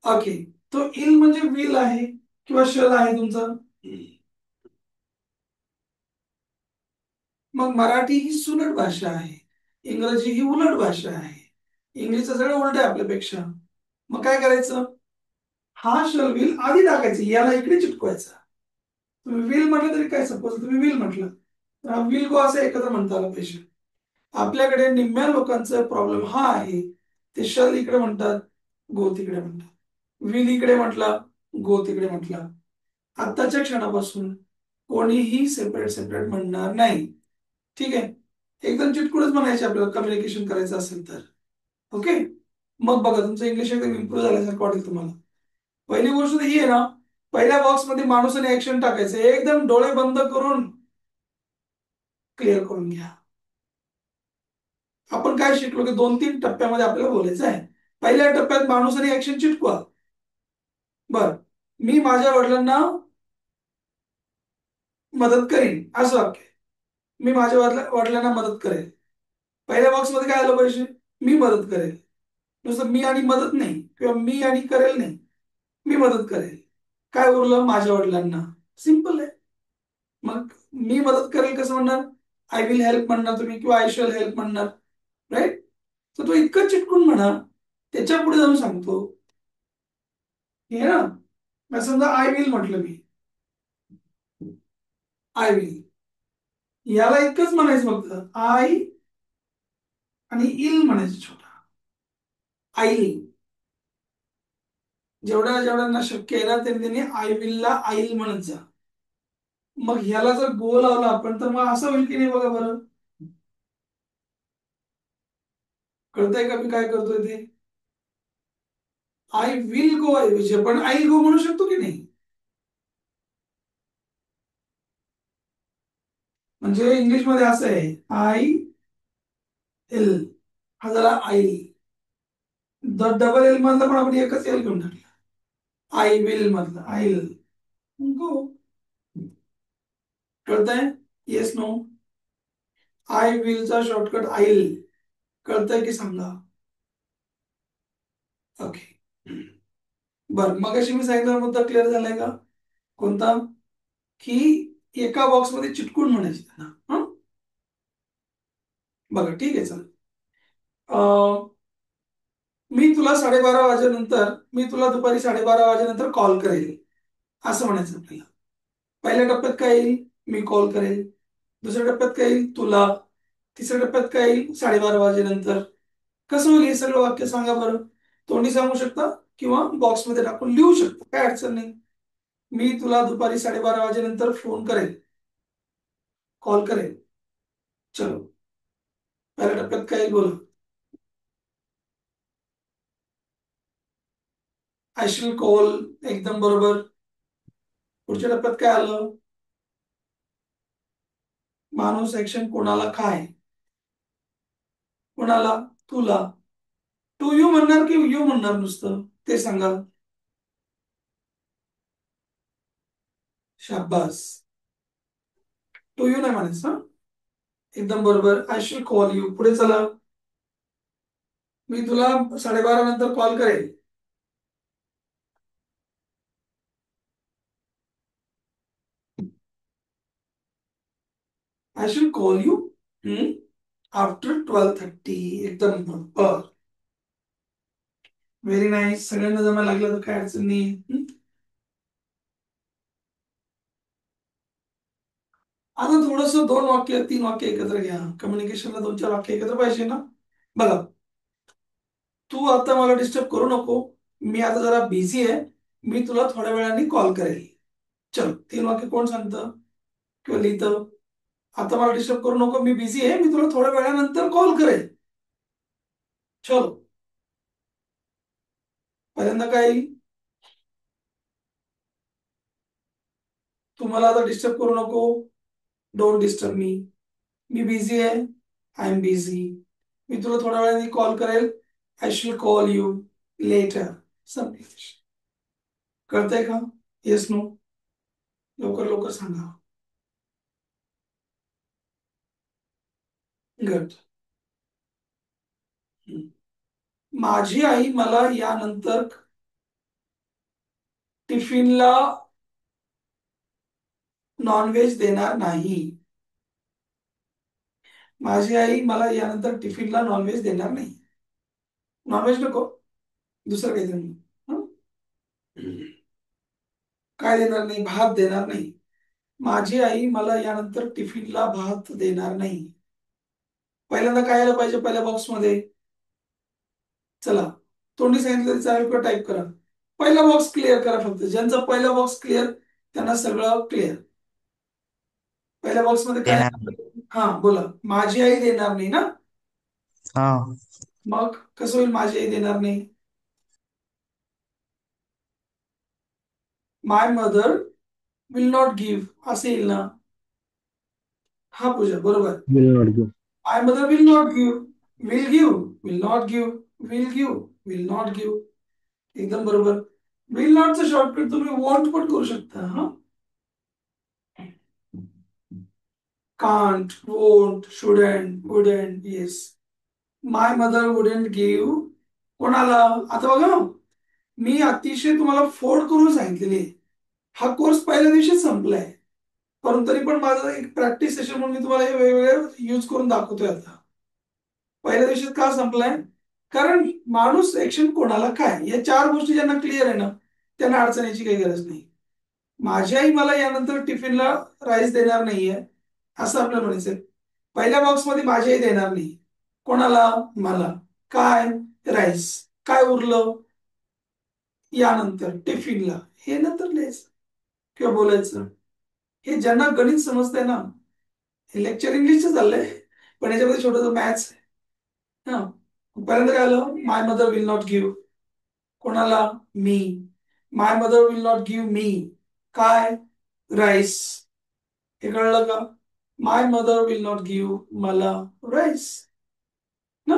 ओके, तो इल म्हणजे विल आहे किंवा शल आहे तुमचा. मग मराठी ही सुलट भाषा आहे, इंग्रजी ही उलट भाषा आहे. इंग्लिशचं सगळं उलट आहे आपल्यापेक्षा. मग काय करायचं, हा शल विल आधी टाकायचं, याला इकडे चिटकवायचा. तुम्ही विल म्हटलं तरी काय, सपोज तुम्ही विल म्हटलं तर हा विल गो असं एकत्र म्हणता आलं पाहिजे. आपल्याकडे निम्म्या लोकांचा प्रॉब्लेम हा आहे, ते शल इकडे म्हणतात, गो तिकडे म्हणतात. विल इकडे म्हटला, गो तिकडे म्हटला. आत्ताच्या क्षणापासून कोणीही सेपरेट सेपरेट म्हणणार नाही. ठीक आहे, एकदम चिटकूनच म्हणायचे आपल्याला कम्युनिकेशन करायचं असेल तर. ओके, मग बघा तुमचं इंग्लिश एकदम इम्प्रूव्ह झाल्यासारखं वाटेल तुम्हाला. पहिली गोष्ट तर ही आहे ना, पहिल्या बॉक्स मध्ये माणूस आणि ऍक्शन टाकायचं, एकदम डोळे बंद करून क्लिअर करून घ्या. आपण काय शिकलो की 2-3 टप्प्यामध्ये आपल्याला बोलायचं आहे. पहिल्या टप्प्यात माणूस आणि ऍक्शन चिटकवा. बर, मी माझ्या वडिलांना मदत करीन असं वाक्य. मी माझ्या वडिलांना मदत करेल. पहिल्या बॉक्स मध्ये काय आलं पाहिजे, मी मदत करेल. नुसतं मी आणि मदत नाही किंवा मी आणि करेल नाही, मी मदत करेल. काय उरलं, माझ्या वडिलांना. सिंपल आहे. मग मी मदत करेल कसं म्हणणार, आय विल हेल्प म्हणणार तुम्ही किंवा आय शॅल हेल्प म्हणणार. राईट, तर तो इतकं चिटकून म्हणा. त्याच्या पुढे जाऊन सांगतो हे ना, समजा आय विल म्हटलं मी, आय विल. याला इतकंच म्हणायचं फक्त आय आणि इल म्हणायचं छोटा. आईल. जेवढ्या जेवढ्यांना शक्य आहे ना त्यांनी आय विल ला आईल म्हणत जा. मग ह्याला जर गो लावला आपण तर मग असं होईल की नाही बघा बरं. कळतंय का मी काय करतोय ते. आय विल गो ऐवजी आपण आय गो म्हणू शकतो की नाही. म्हणजे इंग्लिश मध्ये असं आहे आय एल हा झाला आय. डबल एल मधला पण आपण एकच एल घेऊन टाकला. आय विल मधला आय गो. कळतंय. Yes no. आय विल चा शॉर्टकट आईल. कळतंय की सांगा. ओके. बर मग अशी मी सांगितलं मुद्दा क्लिअर झालाय का. कोणता की एका बॉक्स मध्ये चिटकून म्हणायचे त्यांना. बघा ठीक आहे चल. मी तुला 12:30 वाजेनंतर मी तुला दुपारी 12:30 वाजेनंतर कॉल करेल असं म्हणायचं आपल्याला. पहिल्या टप्प्यात काय येईल मी कॉल करेल. दुसऱ्या टप्प्यात काय येईल तुला. तिसऱ्या टप्प्यात काय येईल 12:30 वाजेनंतर. कसं होईल हे सगळं वाक्य सांगा बरं. तोंडी सांगू शकता किंवा बॉक्समध्ये टाकून लिहू शकता काय अडचण नाही. मी तुला दुपारी 12:30 वाजेनंतर फोन करेल. कॉल करेल. चलो पहिल्या टप्प्यात काय येईल बोला. आय शिल कॉल. एकदम बरोबर. पुढच्या टप्प्यात काय आलं. माणूस ऍक्शन कोणाला काय. कोणाला तुला. टू यू म्हणणार की यू म्हणणार नुसतं ते सांगा. शाबास. टू यू नाही म्हणायचं हं? एकदम बरोबर. आय शिल कॉल यू. पुढे चला. मी तुला 12:30 नंतर कॉल करेल. आय शिल कॉल यू आफ्टर 12:30. एकदम बरोबर. Very nice. सगळ्यांना जमा लागलं तर काय अडचण नाही. आता थोडस 2 वाक्य 3 वाक्य एकत्र घ्या. कम्युनिकेशनला 2-4 वाक्य एकत्र पाहिजे ना. बघा तू आता मला डिस्टर्ब करू नको. मी आता जरा बिझी आहे. मी तुला थोड्या वेळाने कॉल करेल. चल 3 वाक्य कोण सांगतं किंवा लिहितं. आता मला डिस्टर्ब करू नको मी बिझी आहे. मी तुला थोड्या वेळानंतर कॉल करेल. चलो पहिल्यांदा काय येईल. तू मला आता डिस्टर्ब करू नको. Don't disturb me. मी बिझी आहे. I am busy. मी तुला थोड्या वेळाने कॉल करेल. आय शिल कॉल यू लेटर. संपलं. कळतंय का. Yes no. लवकर लवकर सांगा. गुड. माझी आई मला यानंतर टिफिनला नॉनव्हेज देणार नाही. माझी आई मला यानंतर टिफिनला नॉनव्हेज देणार नाही. नॉनव्हेज नको दुसरं काही देणार. हं? काय देणार नाही. भात देणार नाही. माझी आई मला यानंतर टिफिनला भात देणार नाही. पहिल्यांदा काय आलं पाहिजे पहिल्या बॉक्समध्ये. चला तोंडी सांगितलं तरी चालेल किंवा टाईप करा. पहिला बॉक्स क्लिअर करा फक्त. ज्यांचा पहिला बॉक्स क्लिअर त्यांना सगळं क्लिअर. पहिल्या बॉक्स मध्ये काय.
देणार नाही.
हा बोला. माझी आई देणार नाही ना.
हा.
मग कसं होईल माझी आई देणार नाही. माय मदर विल नॉट गिव्ह असं येईल ना. हा पूजा बरोबर.
Will not give.
My mother will not give. Will give. Will not give. Will give. Will not give. एकदम बरोबर. विल नॉटचं शॉर्टकट तुम्ही वॉन्ट पण करू शकता. हा can't won't shouldn't wouldn't. Yes. My mother wouldn't give. कोणाला. आता बघा मी अतिशय तुम्हाला फोड करून सांगितलेली आहे. हा कोर्स पहिल्या दिवशीच संपलाय. परंतु तरी पण माझं एक प्रॅक्टिस सेशन म्हणून मी तुम्हाला हे वेगवेगळे यूज करून दाखवतोय आता. पहिल्या दिवशी का संपलाय. कारण माणूस ऍक्शन कोणाला काय या 4 गोष्टी ज्यांना क्लिअर आहे ना त्यांना अडचणीची काही गरज नाही. माझी आई मला यानंतर टिफिनला राईस देणार नाहीये. असं आपल्याला म्हणायचंय. पहिल्या बॉक्समध्ये माझी आई देणार नाही. कोणाला? मला. काय? राईस. काय उरलं? यानंतर टिफिनला. हे नंतर लिहायचं किंवा बोलायचं. हे ज्यांना गणित समजतंय ना, हे लेक्चर इंग्लिशचं चाललंय, पण याच्यामध्ये छोटस मॅथ्स आहे. हा, पहिल्यांदा काय आलं? My mother will not give. कोणाला? Me. My mother will not give me काय? राईस. हे कळलं का? My mother will not give मला राईस ना,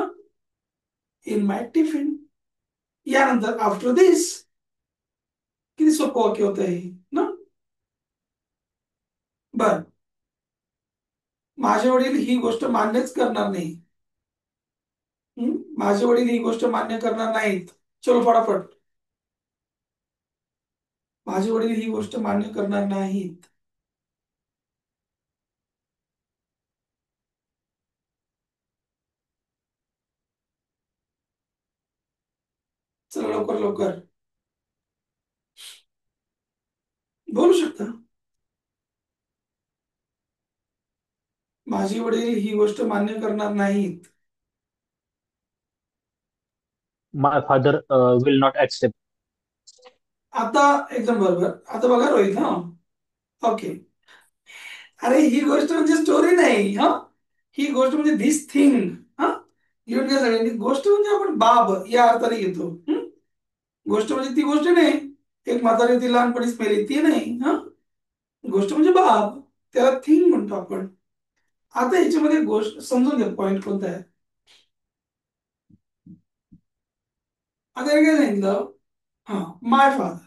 इन माय टिफिन. यानंतर आफ्टर दिस. किती सोपं वाक्य होतं हे ना. बर, माझे वडील ही गोष्ट मान्यच करणार नाही. माझे वडील ही गोष्ट मान्य करणार नाहीत. चलो फटाफट. माझे वडील ही गोष्ट मान्य करणार नाहीत. चला लवकर लवकर बोलू शकता. माझे वडील ही गोष्ट मान्य करणार नाहीत.
My father will not accept.
आता एकदम बरोबर. आता बघा रोहित, हा ओके. अरे ही गोष्ट म्हणजे स्टोरी नाही, हा ही गोष्ट म्हणजे धिस थिंग. हा, लिहून घ्या सगळ्यांनी. गोष्ट म्हणजे आपण बाब या अर्थाने घेतो. गोष्ट म्हणजे ती गोष्ट नाही, एक म्हातारी होती लहानपणीच मेली ती नाही. हा, गोष्ट म्हणजे बाब, त्याला थिंग म्हणतो आपण. आता याच्यामध्ये गोष्ट समजून घ्या, पॉइंट कोणता आहे. आता हे काय सांगितलं? हा, माय फादर.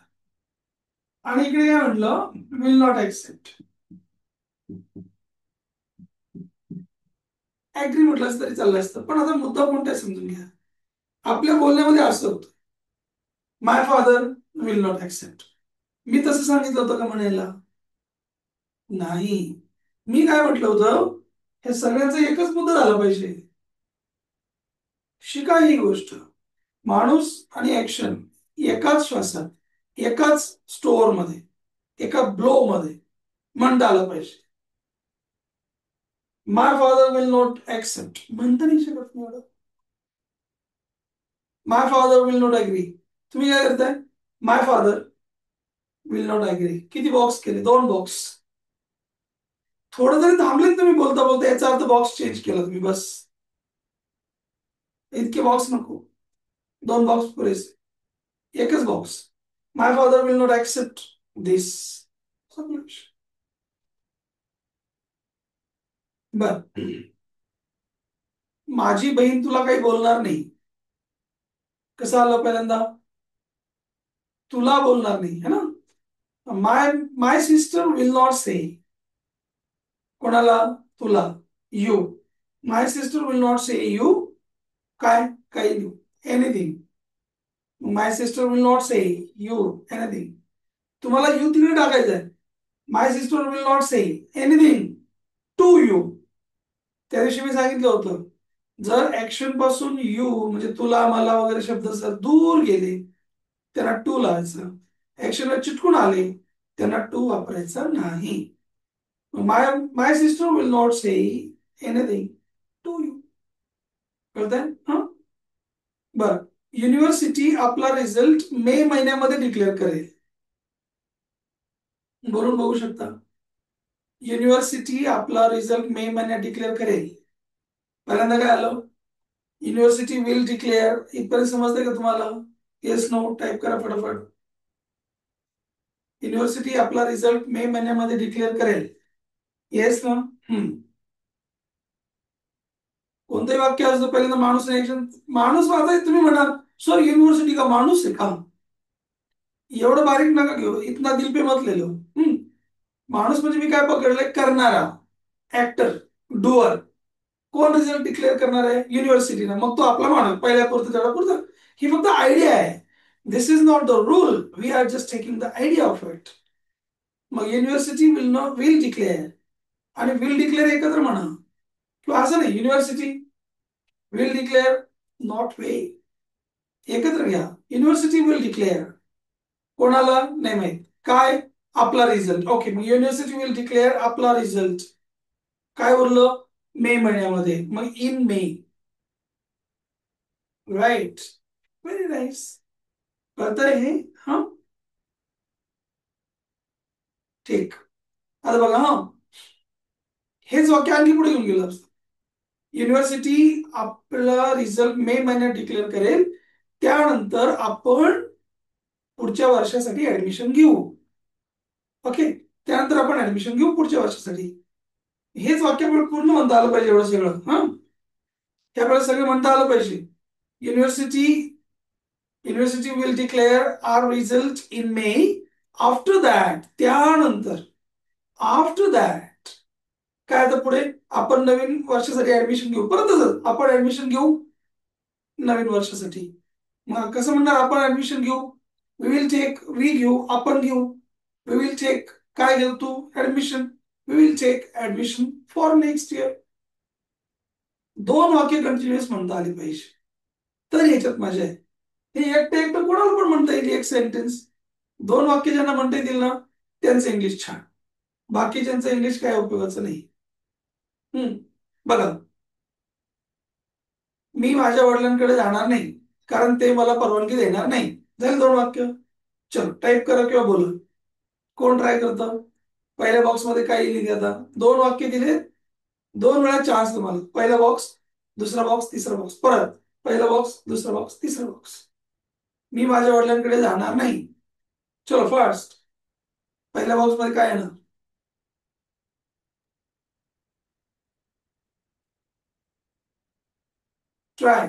आणि इकडे काय म्हटलं? Will not accept. ऍग्री म्हटलं असतं तरी चाललं असतं, पण आता मुद्दा कोणता आहे समजून घ्या. आपल्या बोलण्यामध्ये असं होतं, माय फादर विल नॉट ऍक्सेप्ट. मी तसं सांगितलं होतं का म्हणायला? नाही. मी काय म्हटलं होतं? हे सगळ्यांचा एकच मुद्दा झाला पाहिजे. शिका ही गोष्ट. माणूस आणि ऍक्शन एकाच श्वासात, एकाच स्टोअर मध्ये, एका ब्लो मध्ये म्हणता आलं पाहिजे. माय फादर विल नॉट ऍक्सेप्ट म्हणता नाही शकत मी एवढं. माय फादर विल नॉट अग्री. तुम्ही काय करताय? माय फादर विल नॉट अग्री. किती बॉक्स केले? 2 बॉक्स. थोडं जरी थांबलेत तुम्ही बोलता बोलता, याचा अर्थ बॉक्स चेंज केला तुम्ही बस. इतके बॉक्स नको, 2 बॉक्स पुरेसे. एकच box. My father will not accept this. बर, माझी बहीण तुला काही बोलणार नाही. कसं आलं पहिल्यांदा? तुला बोलणार नाही है ना. My my sister will not say. कोणाला? तुला. You. My sister will not say you काय? काही नाही. Anything. My sister will not say you anything. तुम्हाला यू तिकडे टाकायचं आहे. My sister will not say anything to you. त्या दिवशी मी सांगितलं होतं, जर ऍक्शन पासून यू म्हणजे तुला मला वगैरे शब्द जर दूर गेले त्यांना टू लावायचं. ऍक्शनला चिटकून आले त्यांना टू वापरायचा नाही. My my sister will not say anything to you. कळतंय? हा, बर. युनिव्हर्सिटी आपला रिझल्ट मे महिन्यामध्ये डिक्लेअर करेल. बोलून बघू शकता. युनिव्हर्सिटी आपला रिझल्ट मे महिन्यात डिक्लेअर करेल. पहिल्यांदा काय आलं? University will declare. इथपर्यंत समजतंय का तुम्हाला? येस नो टाईप करा फटाफट. युनिव्हर्सिटी आपला रिझल्ट मे महिन्यामध्ये डिक्लेअर करेल. येस ना. कोणतंही वाक्य असतं पहिल्यांदा माणूस नाही ऍक्शन. माणूस वाचायचं तुम्ही म्हणाल सर युनिव्हर्सिटी का माणूस आहे का? एवढं बारीक नका घेऊ, इतना दिल पे मत ले लो. माणूस म्हणजे मी काय पकडलंय? करणारा, ऍक्टर, डुअर. कोण रिझल्ट डिक्लेअर करणार आहे? युनिव्हर्सिटीनं. मग तो आपला माणूस पहिल्या पुरतं तेवढा पुरतं. ही फक्त आयडिया आहे. This is not the rule. We are just taking the idea of it. मग युनिव्हर्सिटी विल डिक्लेअर आणि विल डिक्लेअर एकत्र म्हणा, किंवा असं नाही university will declare not way. एकत्र घ्या. University will declare. कोणाला? नाही माहित. काय? आपला रिझल्ट. ओके, मग युनिव्हर्सिटी विल डिक्लेअर आपला रिझल्ट काय उरलं? मे महिन्यामध्ये, मग in May. Right, very nice. कळतंय हे? हा, ठीक. आता बघा हा, हेच वाक्य आणखी पुढे घेऊन गेलं असतं. युनिव्हर्सिटी आपला रिझल्ट मे महिन्यात डिक्लेअर करेल, त्यानंतर आपण पुढच्या वर्षासाठी ऍडमिशन घेऊ. ओके, त्यानंतर आपण ऍडमिशन घेऊ पुढच्या वर्षासाठी. हेच वाक्य पूर्ण म्हणता आलं पाहिजे एवढं सगळं. हा, हे आपल्याला सगळं म्हणता आलं पाहिजे. University university will declare our result in May. After that, त्यानंतर, आफ्टर दॅट काय आता पुढे, आपण नवीन वर्षासाठी ऍडमिशन घेऊ. परत तसंच, आपण ऍडमिशन घेऊ नवीन वर्षासाठी. मग कसं म्हणणार आपण ऍडमिशन घेऊ? वी विल टेक, वी घेऊ, आपण घेऊ. वी विल टेक, काय घेऊ तू? Admission. We will take admission for next year. दोन वाक्य कंटिन्युअस म्हणता आली पाहिजे, तर याच्यात मजा आहे. हे एकटं एकटं कोणाला पण म्हणता येईल एक सेंटेन्स. दोन वाक्य ज्यांना म्हणता येतील ना, त्यांचं इंग्लिश छान. बाकीच्यांचं इंग्लिश काय उपयोगाचं नाही. बघा, मी माझ्या वडिलांकडे जाणार नाही कारण ते मला परवानगी देणार नाही. झाले दोन वाक्य. चलो टाईप करा किंवा बोला. कोण ट्राय करतं? पहिल्या बॉक्समध्ये काही लिहिले. आता दोन वाक्य दिले, दोन वेळा चान्स तुम्हाला. पहिला बॉक्स, दुसरा बॉक्स, तिसरा बॉक्स. परत पहिला बॉक्स, दुसरा बॉक्स, तिसरा बॉक्स. मी माझ्या वडिलांकडे जाणार नाही. चलो फर्स्ट, पहिल्या बॉक्स मध्ये काय येणार? ट्राय.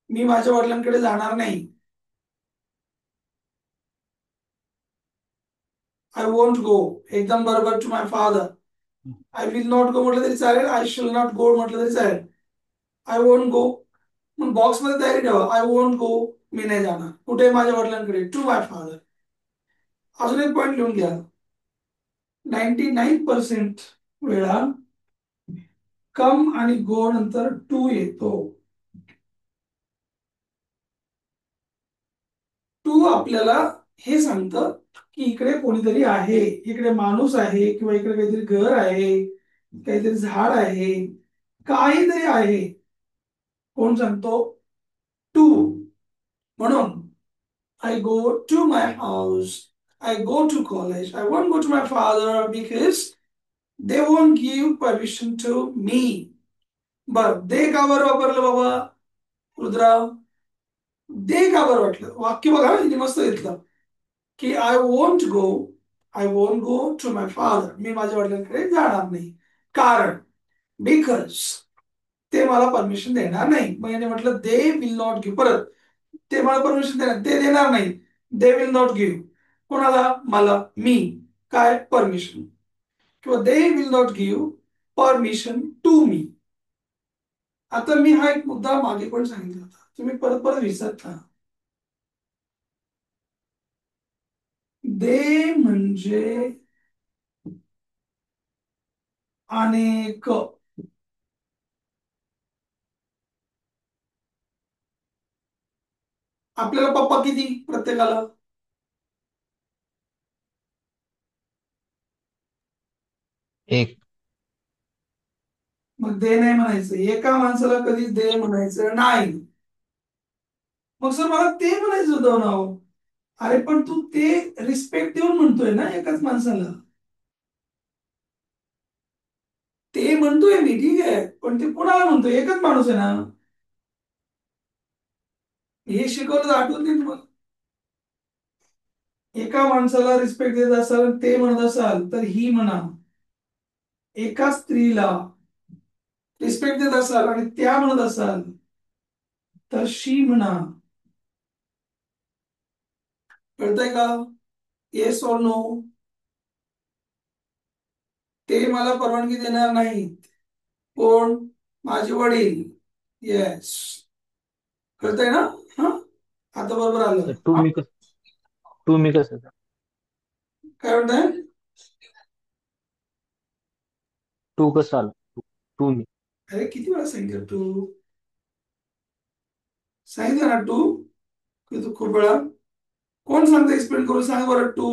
मी माझ्या वडिलांकडे जाणार नाही. I won't go. एकदम बरोबर. To my father. I will not go म्हटलं तरी चालेल, आय शल नॉट गो म्हटलं तरी चालेल. आय वोंट गो, मग बॉक्स मध्ये तयारी ठेवा. आय वोंट गो, मी नाही जाणार. कुठे? माझ्या वडिलांकडे. To my father. अजून एक पॉईंट लिहून घ्या. 99% वेळा कम आणि गो नंतर टू येतो. टू आपल्याला हे सांगतं की इकडे कोणीतरी आहे, इकडे माणूस आहे, किंवा इकडे काहीतरी घर आहे, काहीतरी झाड आहे, काहीतरी आहे. कोण सांगतो? टू. म्हणून I go to my house, I go to college, I won't go to my father because they won't give permission to me. बर, दे का बरं वापरलं बाबा रुद्रा? दे का बरं वाटलं? वाक्य बघा, इथे मस्त घेतलं की I won't go to my father. मी माझ्या वडिलांकडे जाणार नाही कारण, बिकॉज ते मला परमिशन देणार नाही. मग याने म्हटलं दे विल नॉट गिव्ह. परत, ते मला परमिशन देणार, ते देणार नाही. They will not give. कोणाला? मला, मी. काय? परमिशन. किंवा they will not give permission to me. आता मी हा एक मुद्दा मागे पण सांगितला होता, तुम्ही परत परत विसरता. दे म्हणजे अनेक. आपल्याला पप्पा किती प्रत्येकाला?
एक.
मग दे नाही म्हणायचं. एका माणसाला कधीच दे म्हणायचं नाही. मग सर मला ते म्हणायचं होतं ना हो. अरे पण तू ते रिस्पेक्ट देऊन म्हणतोय ना एकाच माणसाला. ते म्हणतोय मी, ठीक आहे, पण ते कुणाला म्हणतोय? एकच माणूस आहे ना. हे शिकवलं तर आठवत नाही तुम्हाला? एका माणसाला रिस्पेक्ट देत असाल, ते म्हणत असाल, तर ही म्हणा. एका स्त्रीला रिस्पेक्ट देत असाल आणि त्या म्हणत असाल, तर शी म्हणा. कळतंय का? Yes or no? ते मला परवानगी देणार नाहीत. कोण? माझे वडील. येस. कळतंय ना? हा, आता बरोबर आलं.
टू मी कसं, टू मी कसं?
काय म्हणताय?
टू कसं आलं? To me.
अरे किती वेळा सांगितलं टू? सांगितलं ना टू, की तू खूप वेळा. कोण सांगतं एक्सप्लेन करून? सांग बरं टू.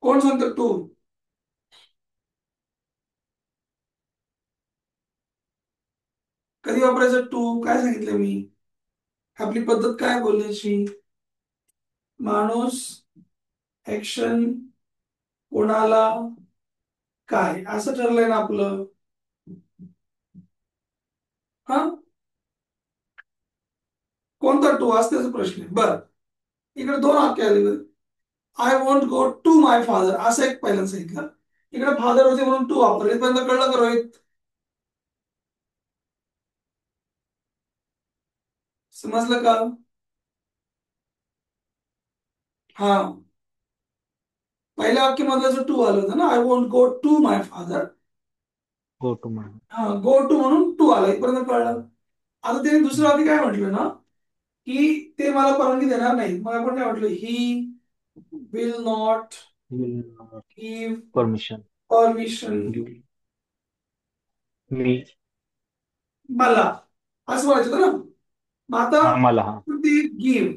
कोण सांगतं टू? कधी वापरायचं टू? काय सांगितलं मी? आपली पद्धत काय बोलण्याची? माणूस, ऍक्शन, कोणाला, काय, असं ठरलंय ना आपलं. हा, कोणता टू असल्याचा प्रश्न आहे. बर, इकडे दोन वाक्य आले. I want go to my father असं एक पहिल्यांदा सांगितलं. इकडे फादर होते म्हणून टू वापरले. पर्यंत कळलं का रोहित? समजलं का? हा, पहिल्या वाक्यामधलं टू आलं होतं ना, I want go to my father.
Go to म्हणून.
हा, गो टू म्हणून टू आला. इथपर्यंत कळलं. आता त्याने दुसरं वाक्य काय म्हटलं ना, की ते मला परवानगी देणार नाही. मग आपण काय म्हटलं? He will not give
permission.
Permission
me.
मला, असं म्हणायचं होतं ना. मग आता
आम्हाला. हा.
ते गिव्ह,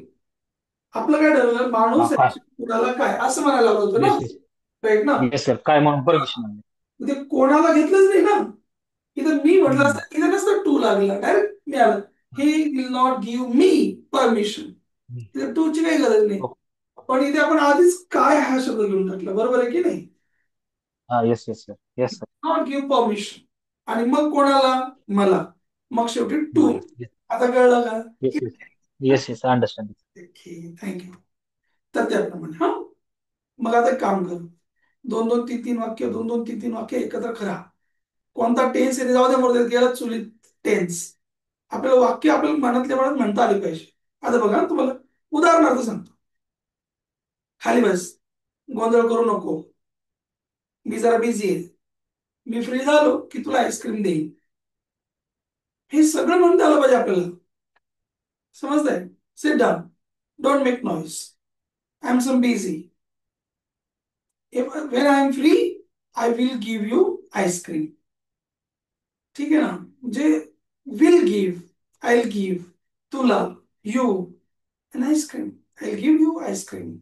आपलं काय ठरलं? माणूस
हा.
कुणाला काय असं म्हणायला लागलं होतं ना.
Yes yes.
राईट ना?
येस सर, काय म्हणून परमिशन आहे.
ते कोणाला घेतलंच नाही ना. इथं मी म्हटलं
हम्म.
असतं, इथं नसतं टू लागला, डायरेक्ट मी आलं. ही will not give me permission. इथे टू ची काही गरज नाही.
ओके.
पण इथे आपण आधीच काय हा शब्द घेऊन टाकला. बरोबर आहे की नाही?
हा. Yes yes sir. Yes sir.
Not give permission. आणि मग कोणाला? मला. मग शेवटी टू.
मला.
आता कळलं का?
Yes yes. Yes yes, understand.
Thank you. तर त्याप्रमाणे हा. मग आता एक काम कर. दोन दोन तीन तीन वाक्य, दोन दोन तीन तीन वाक्य एकत्र करा. कोणता टेन्स आहे जाऊ दे, मोर गेला चुलीत. टेन्स आपल्याला वाक्य आपल्याला मनातल्या मनात म्हणता आले पाहिजे. आता बघा तुम्हाला उदाहरणार्थ सांगतो. खाली बस, गोंधळ करू नको. मी जरा बिझी आहे. मी फ्री झालो की तुला आईस्क्रीम देईन. हे सगळं म्हणता आलं पाहिजे आपल्याला. समजतंय? Sit down, don't make noise, I am some busy. When I am free I will give you ice cream. ठीक आहे ना? म्हणजे will give, I will give तुला, you an ice cream. I will give you ice cream.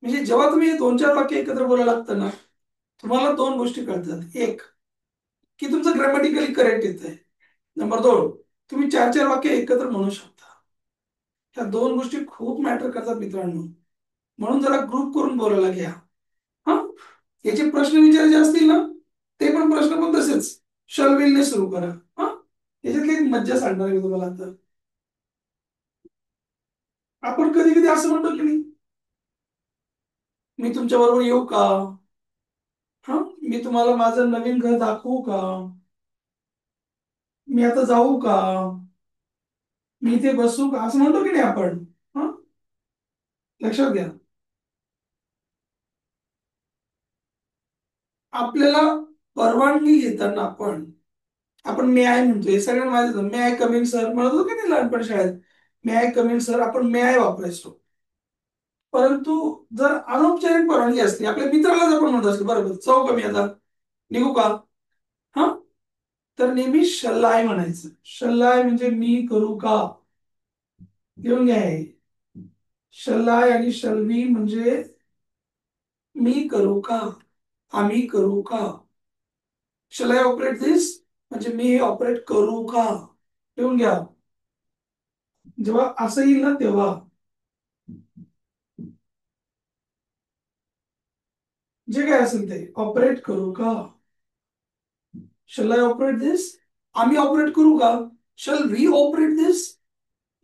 म्हणजे जेव्हा तुम्ही दोन चार वाक्य एकत्र बोलायला लागतं ना, तुम्हाला दोन गोष्टी कळतात. एक, की तुमचं ग्रॅमॅटिकली करेक्ट येत आहे. नंबर दोन, तुम्ही चार चार वाक्य एकत्र म्हणू शकता. ह्या दोन गोष्टी खूप मॅटर करतात मित्रांनो. म्हणून जरा ग्रुप करून बोलायला घ्या. हा, याचे प्रश्न विचारायचे असतील ना, ते पण प्रश्न पण तसेच शल विल ने सुरू करा. हा, याच्यातली एक मज्जा सांगणार मी तुम्हाला आता. आपण कधी कधी असं म्हणतो की नाही, मी तुमच्या बरोबर येऊ का? हा, मी तुम्हाला माझं नवीन घर दाखवू का? मी आता जाऊ का? मी इथे बसू का? असं म्हणतो की नाही आपण. हा, लक्षात घ्या. आपल्याला परवानगी घेताना आपण आपण मे आय म्हणतो. हे सगळ्यांना माहिती होतं. मे आय कमिंग सर म्हणत होतो की नाही लहानपणी शाळेत. मे आय कमिंग सर, आपण मे आय वापरायचो. परंतु जर अनौपचारिक परवानगी असली, आपल्या मित्रालाच आपण म्हणत असतो, बरोबर जाऊ का मी आता, निघू का? हा, तर नेहमी शल आय म्हणायचं. शल आय म्हणजे मी करू का. घेऊन घ्या हे. शल आय आणि शल वी म्हणजे मी करू का, आम्ही करू का. शल आय ऑपरेट दिस म्हणजे मी हे ऑपरेट करू का. घेऊन घ्या. जेव्हा असं येईल ना, तेव्हा जे काय असेल ते ऑपरेट करू का. शल आय ऑपरेट दिस, आम्ही ऑपरेट करू का. शल वी ऑपरेट दिस,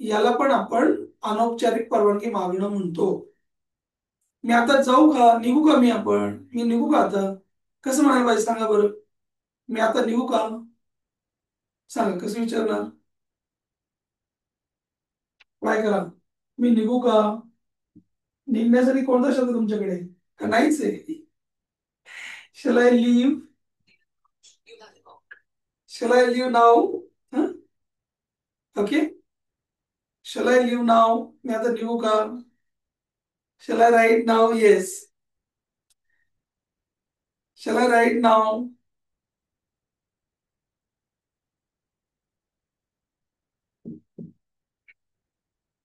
याला पण आपण अनौपचारिक परवानगी मागणं म्हणतो. मी आता जाऊ का, निघू का, मी निघू का आता. कसं म्हणायला पाहिजे सांगा बरं? मी आता निघू का? सांगा कसं विचारणार. काय करा, मी निघू का. निघण्यासाठी कोणता शब्द तुमच्याकडे का नाहीच आहे? Shall I leave, shall I leave now. Okay, shall I leave now, मी आता निघू का. Shall I write now, yes. Shall I write now.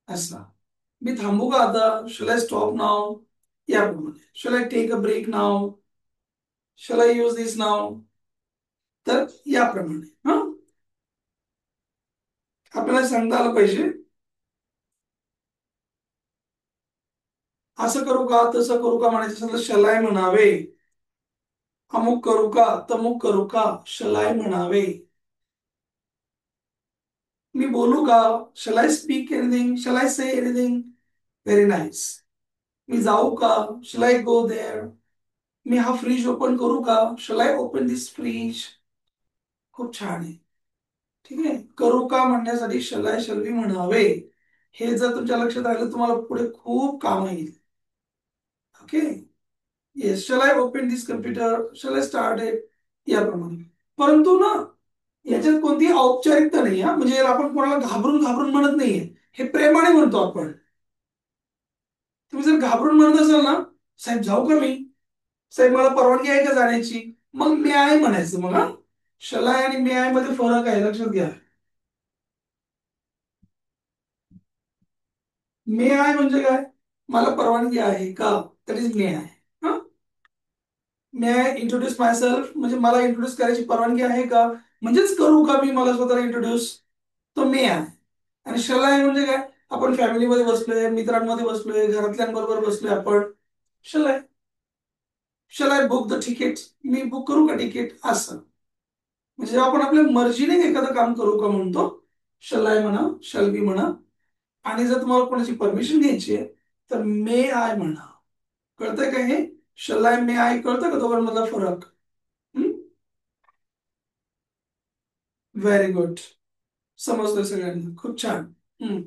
असं, मी थांबू का आता. शल आय स्टॉप नाव, याप्रमाणे. Shall I take a break now, shall I use this now. तर याप्रमाणे हा आपल्याला सांगता आलं पाहिजे. असं करू का तसं करू का म्हणायचं असेल तर शल आय म्हणावे. अमुक करू का तमुक करू का शल आय म्हणावे. मी बोलू का, shall I speak anything, shall I say anything. Very nice. मी जाऊ का, शल आय गो देअर. मी हा फ्रीज ओपन करू का, shall I open this fridge. खूप छान आहे. ठीक आहे. करू का म्हणण्यासाठी शल आय शल बी म्हणावे. हे जर तुमच्या लक्षात राहिलं तुम्हाला पुढे खूप काम येईल. Okay. Yes, shall I open this computer, shall I start it, याप्रमाणे. परंतु ना याच्यात कोणतीही औपचारिकता नाही हा, म्हणजे याला आपण कोणाला घाबरून घाबरून म्हणत नाहीये. हे प्रेमाने म्हणतो आपण. तुम्ही जर घाबरून म्हणत असाल ना, साहेब जाऊ का मी, साहेब मला परवानगी आहे का जाण्याची, मग मी आहे म्हणायचं. मग हा शलाय आणि मी आहे मध्ये फरक आहे, लक्षात घ्या. मी आहे म्हणजे काय, मला परवानगी आहे का, दॅट इज मी आहे. हा मे आय इंट्रोड्यूस माय सेल्फ म्हणजे मला इंट्रोड्यूस करायची परवानगी आहे का, म्हणजेच करू का मी मला स्वतःला इंट्रोड्यूस, तो मे आहे. आणि शल आहे म्हणजे काय, आपण फॅमिलीमध्ये बसलोय, मित्रांमध्ये बसलोय, घरातल्यांबरोबर बसलोय आपण, शल आहे. Shall I book the ticket, मी बुक करू का तिकीट, असं. म्हणजे जेव्हा आपण आपल्या मर्जीने एखादं काम करू का म्हणतो, शल आय म्हणा, शल बी म्हणा. आणि जर तुम्हाला कोणाची परमिशन घ्यायची आहे तर मे आय म्हणा. कळतंय का हे, शल आय मे आय, कळतं का दोघांमधला फरक. Very good. समजतोय सगळ्यांना, खूप छान. हम्म.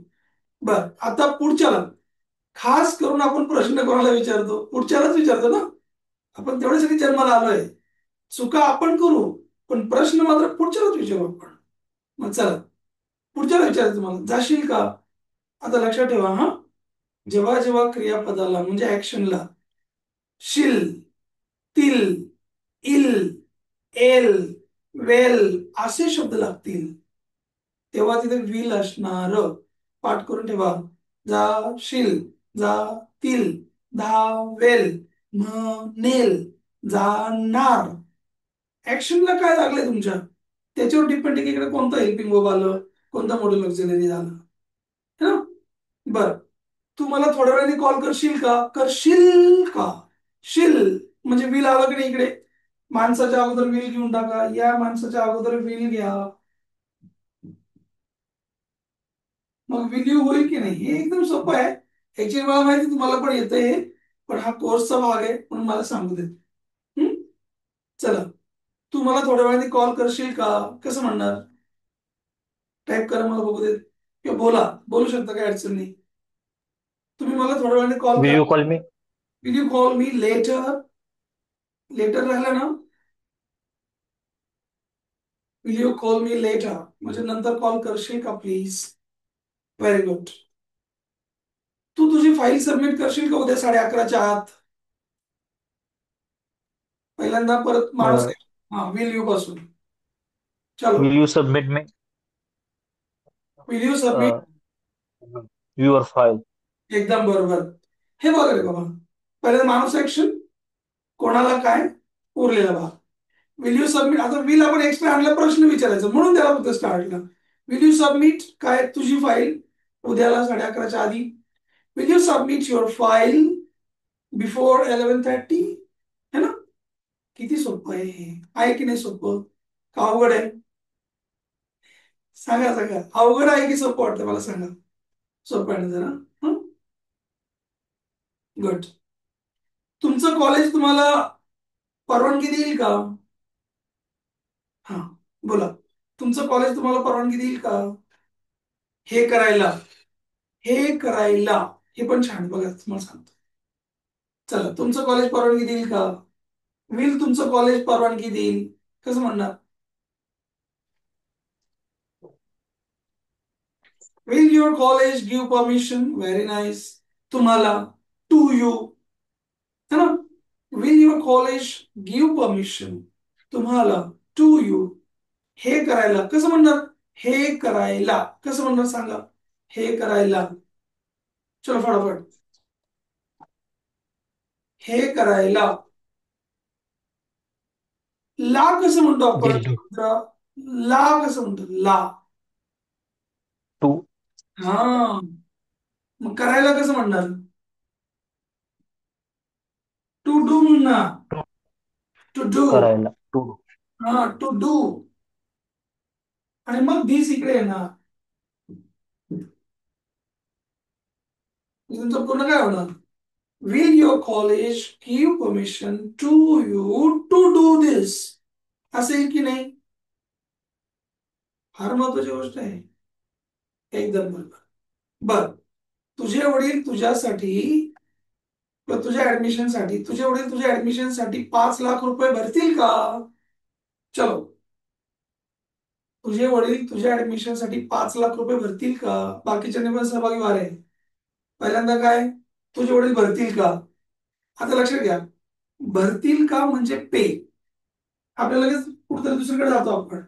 बर, आता पुढच्याला खास करून आपण प्रश्न कोणाला विचारतो, पुढच्यालाच विचारतो ना. आपण तेवढ्यासाठी जन्माला आलोय. चुका आपण करू पण प्रश्न मात्र पुढच्यालाच विचारू आपण. मग चला, पुढच्याला विचारायचं तुम्हाला, जाशील का. आता लक्षात ठेवा हा, जेव्हा जेव्हा क्रियापदाला म्हणजे ऍक्शनला शिल, तिल, इल, एल, वेल असे शब्द लागतील तेव्हा तिथे विल असणार. पाठ करून ठेवा. जाशील, जातील, धावेल, म्हणेल, जाणार. ऍक्शनला काय लागलंय तुमच्या, त्याच्यावर डिपेंड आहे की इकडे कोणतं हेल्पिंग वर्ब आलं, कोणतं मॉड्यूल ऑक्झिलरी झालं, है ना. बर, तू मला थोड्या वेळाने कॉल करशील का, करशील का. शिल म्हणजे विल आलं की नाही इकडे, माणसाच्या अगोदर विल घेऊन टाका, या माणसाच्या अगोदर विल घ्या, मग विल यू होईल की नाही. हे एकदम सोपं आहे. ऍक्च्युअली मला माहिती तुम्हाला पण येतं हे, पण हा कोर्सचा भाग आहे म्हणून मला सांगू देत. हम्म? चला, तू मला थोड्या वेळाने कॉल करशील का, कसं म्हणणार. टाईप करा मला बघू देत, किंवा बोला, बोलू शकता, काही अडचण नाही. तुम्ही मला थोड्या वेळाने कॉल
विल
करा.
You call me.
Will you call me later. Later राहिला ना, will you call me later म्हणजे नंतर कॉल करशील का प्लीज. Very good. तू तुझी फाईल सबमिट करशील का उद्या 11:30च्या आत. पहिल्यांदा परत माणूस आहे. हा, विल यू पासून. चलो,
will you submit me
will you submit.
Your file.
एकदम बरोबर. हे बघा रे बाबा, पहिल्यांदा माणूस ऍक्शन, कोणाला काय, उरलेला भाग. विल यू सबमिट, आता विल आपण एक्स्ट्रा आणला, प्रश्न विचारायचा म्हणून त्याला फक्त स्टार्टला. विल यू सबमिट काय, तुझी फाईल उद्याला 11:30च्या आधी. Will you submit your file before 11:30. है ना. किती सोपं आहे हे, आहे की नाही सोपं, का अवघड आहे. सांगा सांगा, अवघड आहे की सोपं वाटतं मला, सांगा. सोपं आहे ना जरा. गुड. तुमचं कॉलेज तुम्हाला परवानगी देईल का. हा, बोला. तुमचं कॉलेज तुम्हाला परवानगी देईल का हे करायला. हे करायला, हे पण छान, बघा तुम्हाला सांगतो. चला, तुमचं कॉलेज परवानगी देईल का, विल तुमचं कॉलेज परवानगी देईल, कसं म्हणणार. Will your college give permission. Very nice. तुम्हाला, टू यू, है ना. Will your college give permission, तुम्हाला, टू यू, हे करायला कसं म्हणणार. हे करायला कसं म्हणणार सांगा. हे करायला. चलो फटाफट. हे करायला ला कसं म्हणतो आपण?
will do.
ला कसं म्हणतो? ला.
टू
हा, मग करायला कसं म्हणणार? टू डू म्हणणार.
To
to do.
करायला टू
हा, टू डू. आणि मग दिस इकडे येणार. तुमचं पूर्ण काय होणार? Will your college give permission to you to do this? असेल की नाही? फार महत्वाची गोष्ट आहे. एकदम बरोबर. बर, तुझे वडील तुझ्यासाठी किंवा तुझ्या ऍडमिशनसाठी 5 लाख रुपये भरतील का? चलो, तुझे वडील तुझ्या ऍडमिशनसाठी 5 लाख रुपये भरतील का? बाकीच्यांनी पण सहभागी व्हावे. पहिल्यांदा काय? तुझे वडील भरतील का? आता लक्षात घ्या, भरतील का म्हणजे पे. आपल्याला लगेच कुठेतरी दुसरीकडे जातो आपण.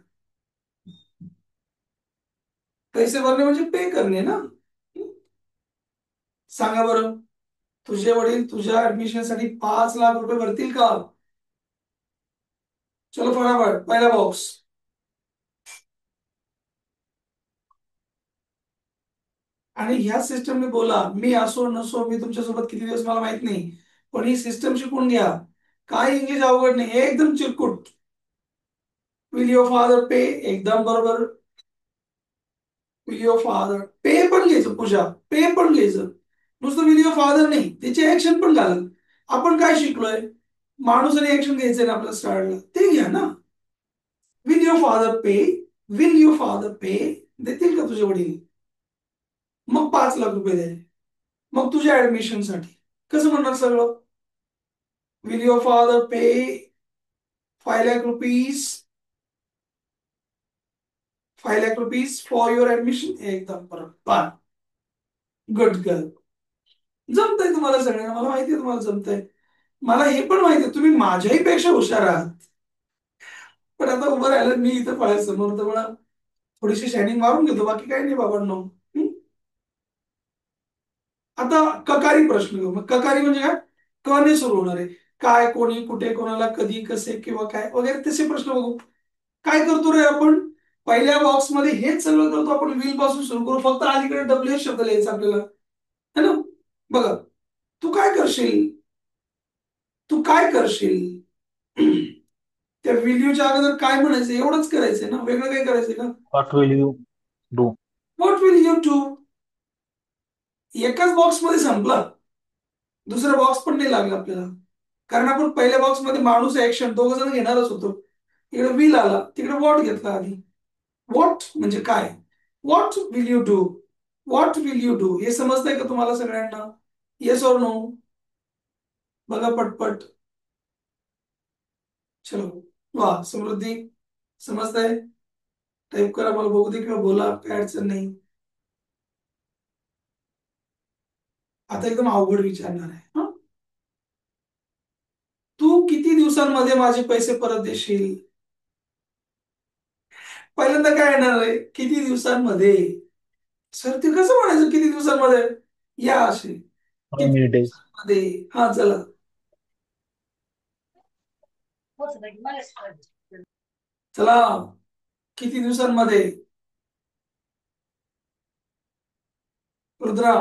पैसे भरणे म्हणजे पे करणे ना. सांगा बरं, तुझे वडील तुझ्या ऍडमिशनसाठी 5 लाख रुपये भरतील का? चलो फटाफट, पहिला बॉक्स. आणि ह्या सिस्टमने बोला, मी असो नसो, मी तुमच्यासोबत किती दिवस मला माहित नाही, पण ही सिस्टम शिकून घ्या. काय इंग्लिश अवघड नाही, एकदम चिरकुट. विल युअर फादर पे, एकदम बरोबर. विल युअर फादर पे पण लिहायचं पूजा, पे पण लिहायचं. नुसतं विल युअर फादर नाही, त्याची ऍक्शन पण घाल. आपण काय शिकलोय? माणूस आणि ऍक्शन घ्यायचंय ना आपल्या स्टार्टला, ते घ्या ना. Will your father pay, will your father pay, देतील का तुझे वडील? मग 5 लाख रुपये द्यायचे. मग तुझ्या ऍडमिशनसाठी कसं म्हणणार सगळं? Will your father pay 5 lakh rupees, 5 lakh rupees for your admission. एकदम बरोबर. Good girl. जमतंय तुम्हाला सगळ्यांना, मला माहिती आहे तुम्हाला जमतंय. मला हे पण माहिती आहे तुम्ही माझ्याही पेक्षा हुशार आहात. पण आता उभं राहिलं मी इथं समोर, तर मला थोडीशी शायनिंग मारून घेतो, बाकी काही नाही बाबांनो. आता ककारी प्रश्न घेऊ. मग ककारी म्हणजे काय? क ने सुरू होणार आहे. काय, कोणी, कुठे, कोणाला, कधी, कसे किंवा काय वगैरे तसे प्रश्न बघू. काय करतो रे आपण? पहिल्या बॉक्स मध्ये हेच सगळं करतो आपण. व्हील पासून सुरू करू, फक्त अलीकडे डब्ल्यू शब्द लिहायचा आपल्याला, है ना? बघा, तू काय करशील? तू काय करशील? त्या व्हिडिओच्या अगोदर काय म्हणायचं एवढंच करायचंय ना, वेगळं काय करायचंय का?
What will you do
what will you do? एकाच बॉक्स मध्ये संपला, दुसरा बॉक्स पण नाही लागला आपल्याला. कारण आपण पहिल्या बॉक्स मध्ये माणूस ऍक्शन दोघ जण घेणारच होतो. इकडे विल आला, तिकडे वॉट घेतला आधी. व्हॉट म्हणजे काय? What will you do? What will you do हे समजतंय का तुम्हाला सगळ्यांना? Yes or no? बघा पटपट. चलो, वा समृद्धी, समजतंय? टाईप करा, मला बघू दे किंवा बोला, काय अडचण नाही. आता एकदम अवघड विचारणार आहे हा. तू किती दिवसांमध्ये माझे पैसे परत देशील? पहिल्यांदा काय येणार आहे? किती दिवसांमध्ये. सर ते कसं म्हणायचं किती दिवसांमध्ये? या असे
हाऊ
किती
मेनी डेज
दिवसांमध्ये. हा चला, चला, किती दिवसांमध्ये? रुद्रा,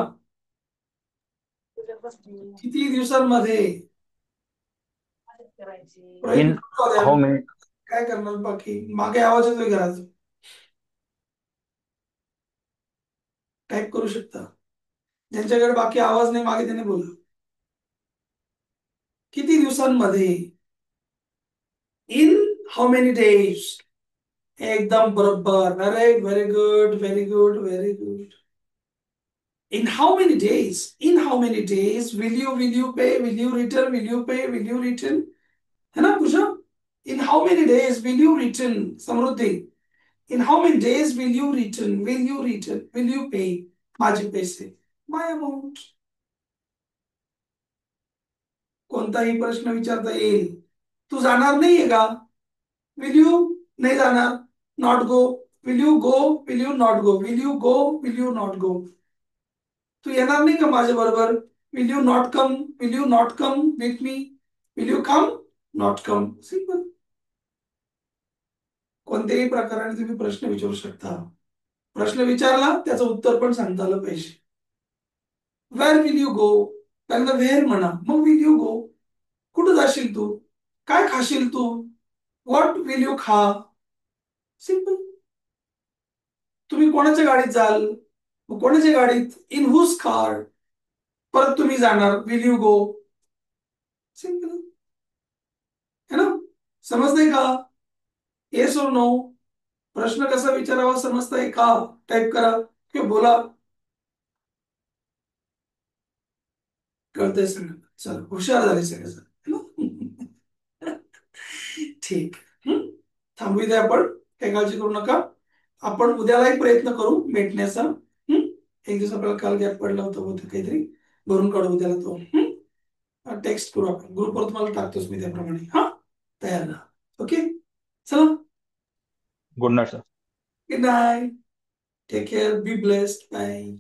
किती दिवसांमध्ये? रोहित,
इन हाऊ मेनी
काय करणार बाकी? मागे आवाज येतोय घरात, टाईप करू शकता. ज्यांच्याकडे बाकी आवाज नाही मागे त्याने बोला. किती दिवसांमध्ये? In how many days? एकदम बरोबर. अरे very good, very good, very good. In how many days? In how many days will you pay, will you return, will you pay, will you return? है ना पूछा? In how many days will you return? Samruddhi, in how many days will you pay माझे पैसे, my amount. कोणताही प्रश्न विचारता येईल. तू जाणार नाहीये का? Will you? नाही जाणार. Not go. Will you go? Will you not go? Will you go? Will you not go? तू येणार नाही का माझ्या बरोबर? Will you not come, will you not come with me, will you come, not come. Simple. कोणत्याही प्रकाराने तुम्ही प्रश्न विचारू शकता. प्रश्न विचारला त्याचं उत्तर पण सांगता आलं पाहिजे. वेअर विल यू गो, पहिल्यांदा वेअर म्हणा, मग विल यू गो. कुठं जाशील तू, काय खाशील तू, व्हॉट विल यू खा. सिंपल. तुम्ही कोणाच्या गाडीत जाल, मग कोणाच्या गाडीत, इन हुज कार. परत तुम्ही जाणार, विल यू गो. सिंपल है ना. समजतंय का. येस और नो. प्रश्न कसा विचारावा समजतंय का. टाइप करा किंवा बोला. कळतंय सगळं. चला हुशार झाले सगळेजण है ना? ठीक. थांबू इथे आपण, काही काळजी करू नका. आपण उद्यालाही प्रयत्न करू भेटण्याचा. एक दिवस आपल्याला काल गॅप पडला होता बहुतेक, काहीतरी भरून काढू उद्याला तो. टेक्स्ट करू आपण, ग्रुपवर तुम्हाला टाकतोच मी त्याप्रमाणे. हा, तयार राहा. ओके, चला.
Good night sir.
Good night. Take care, be blessed. Bye.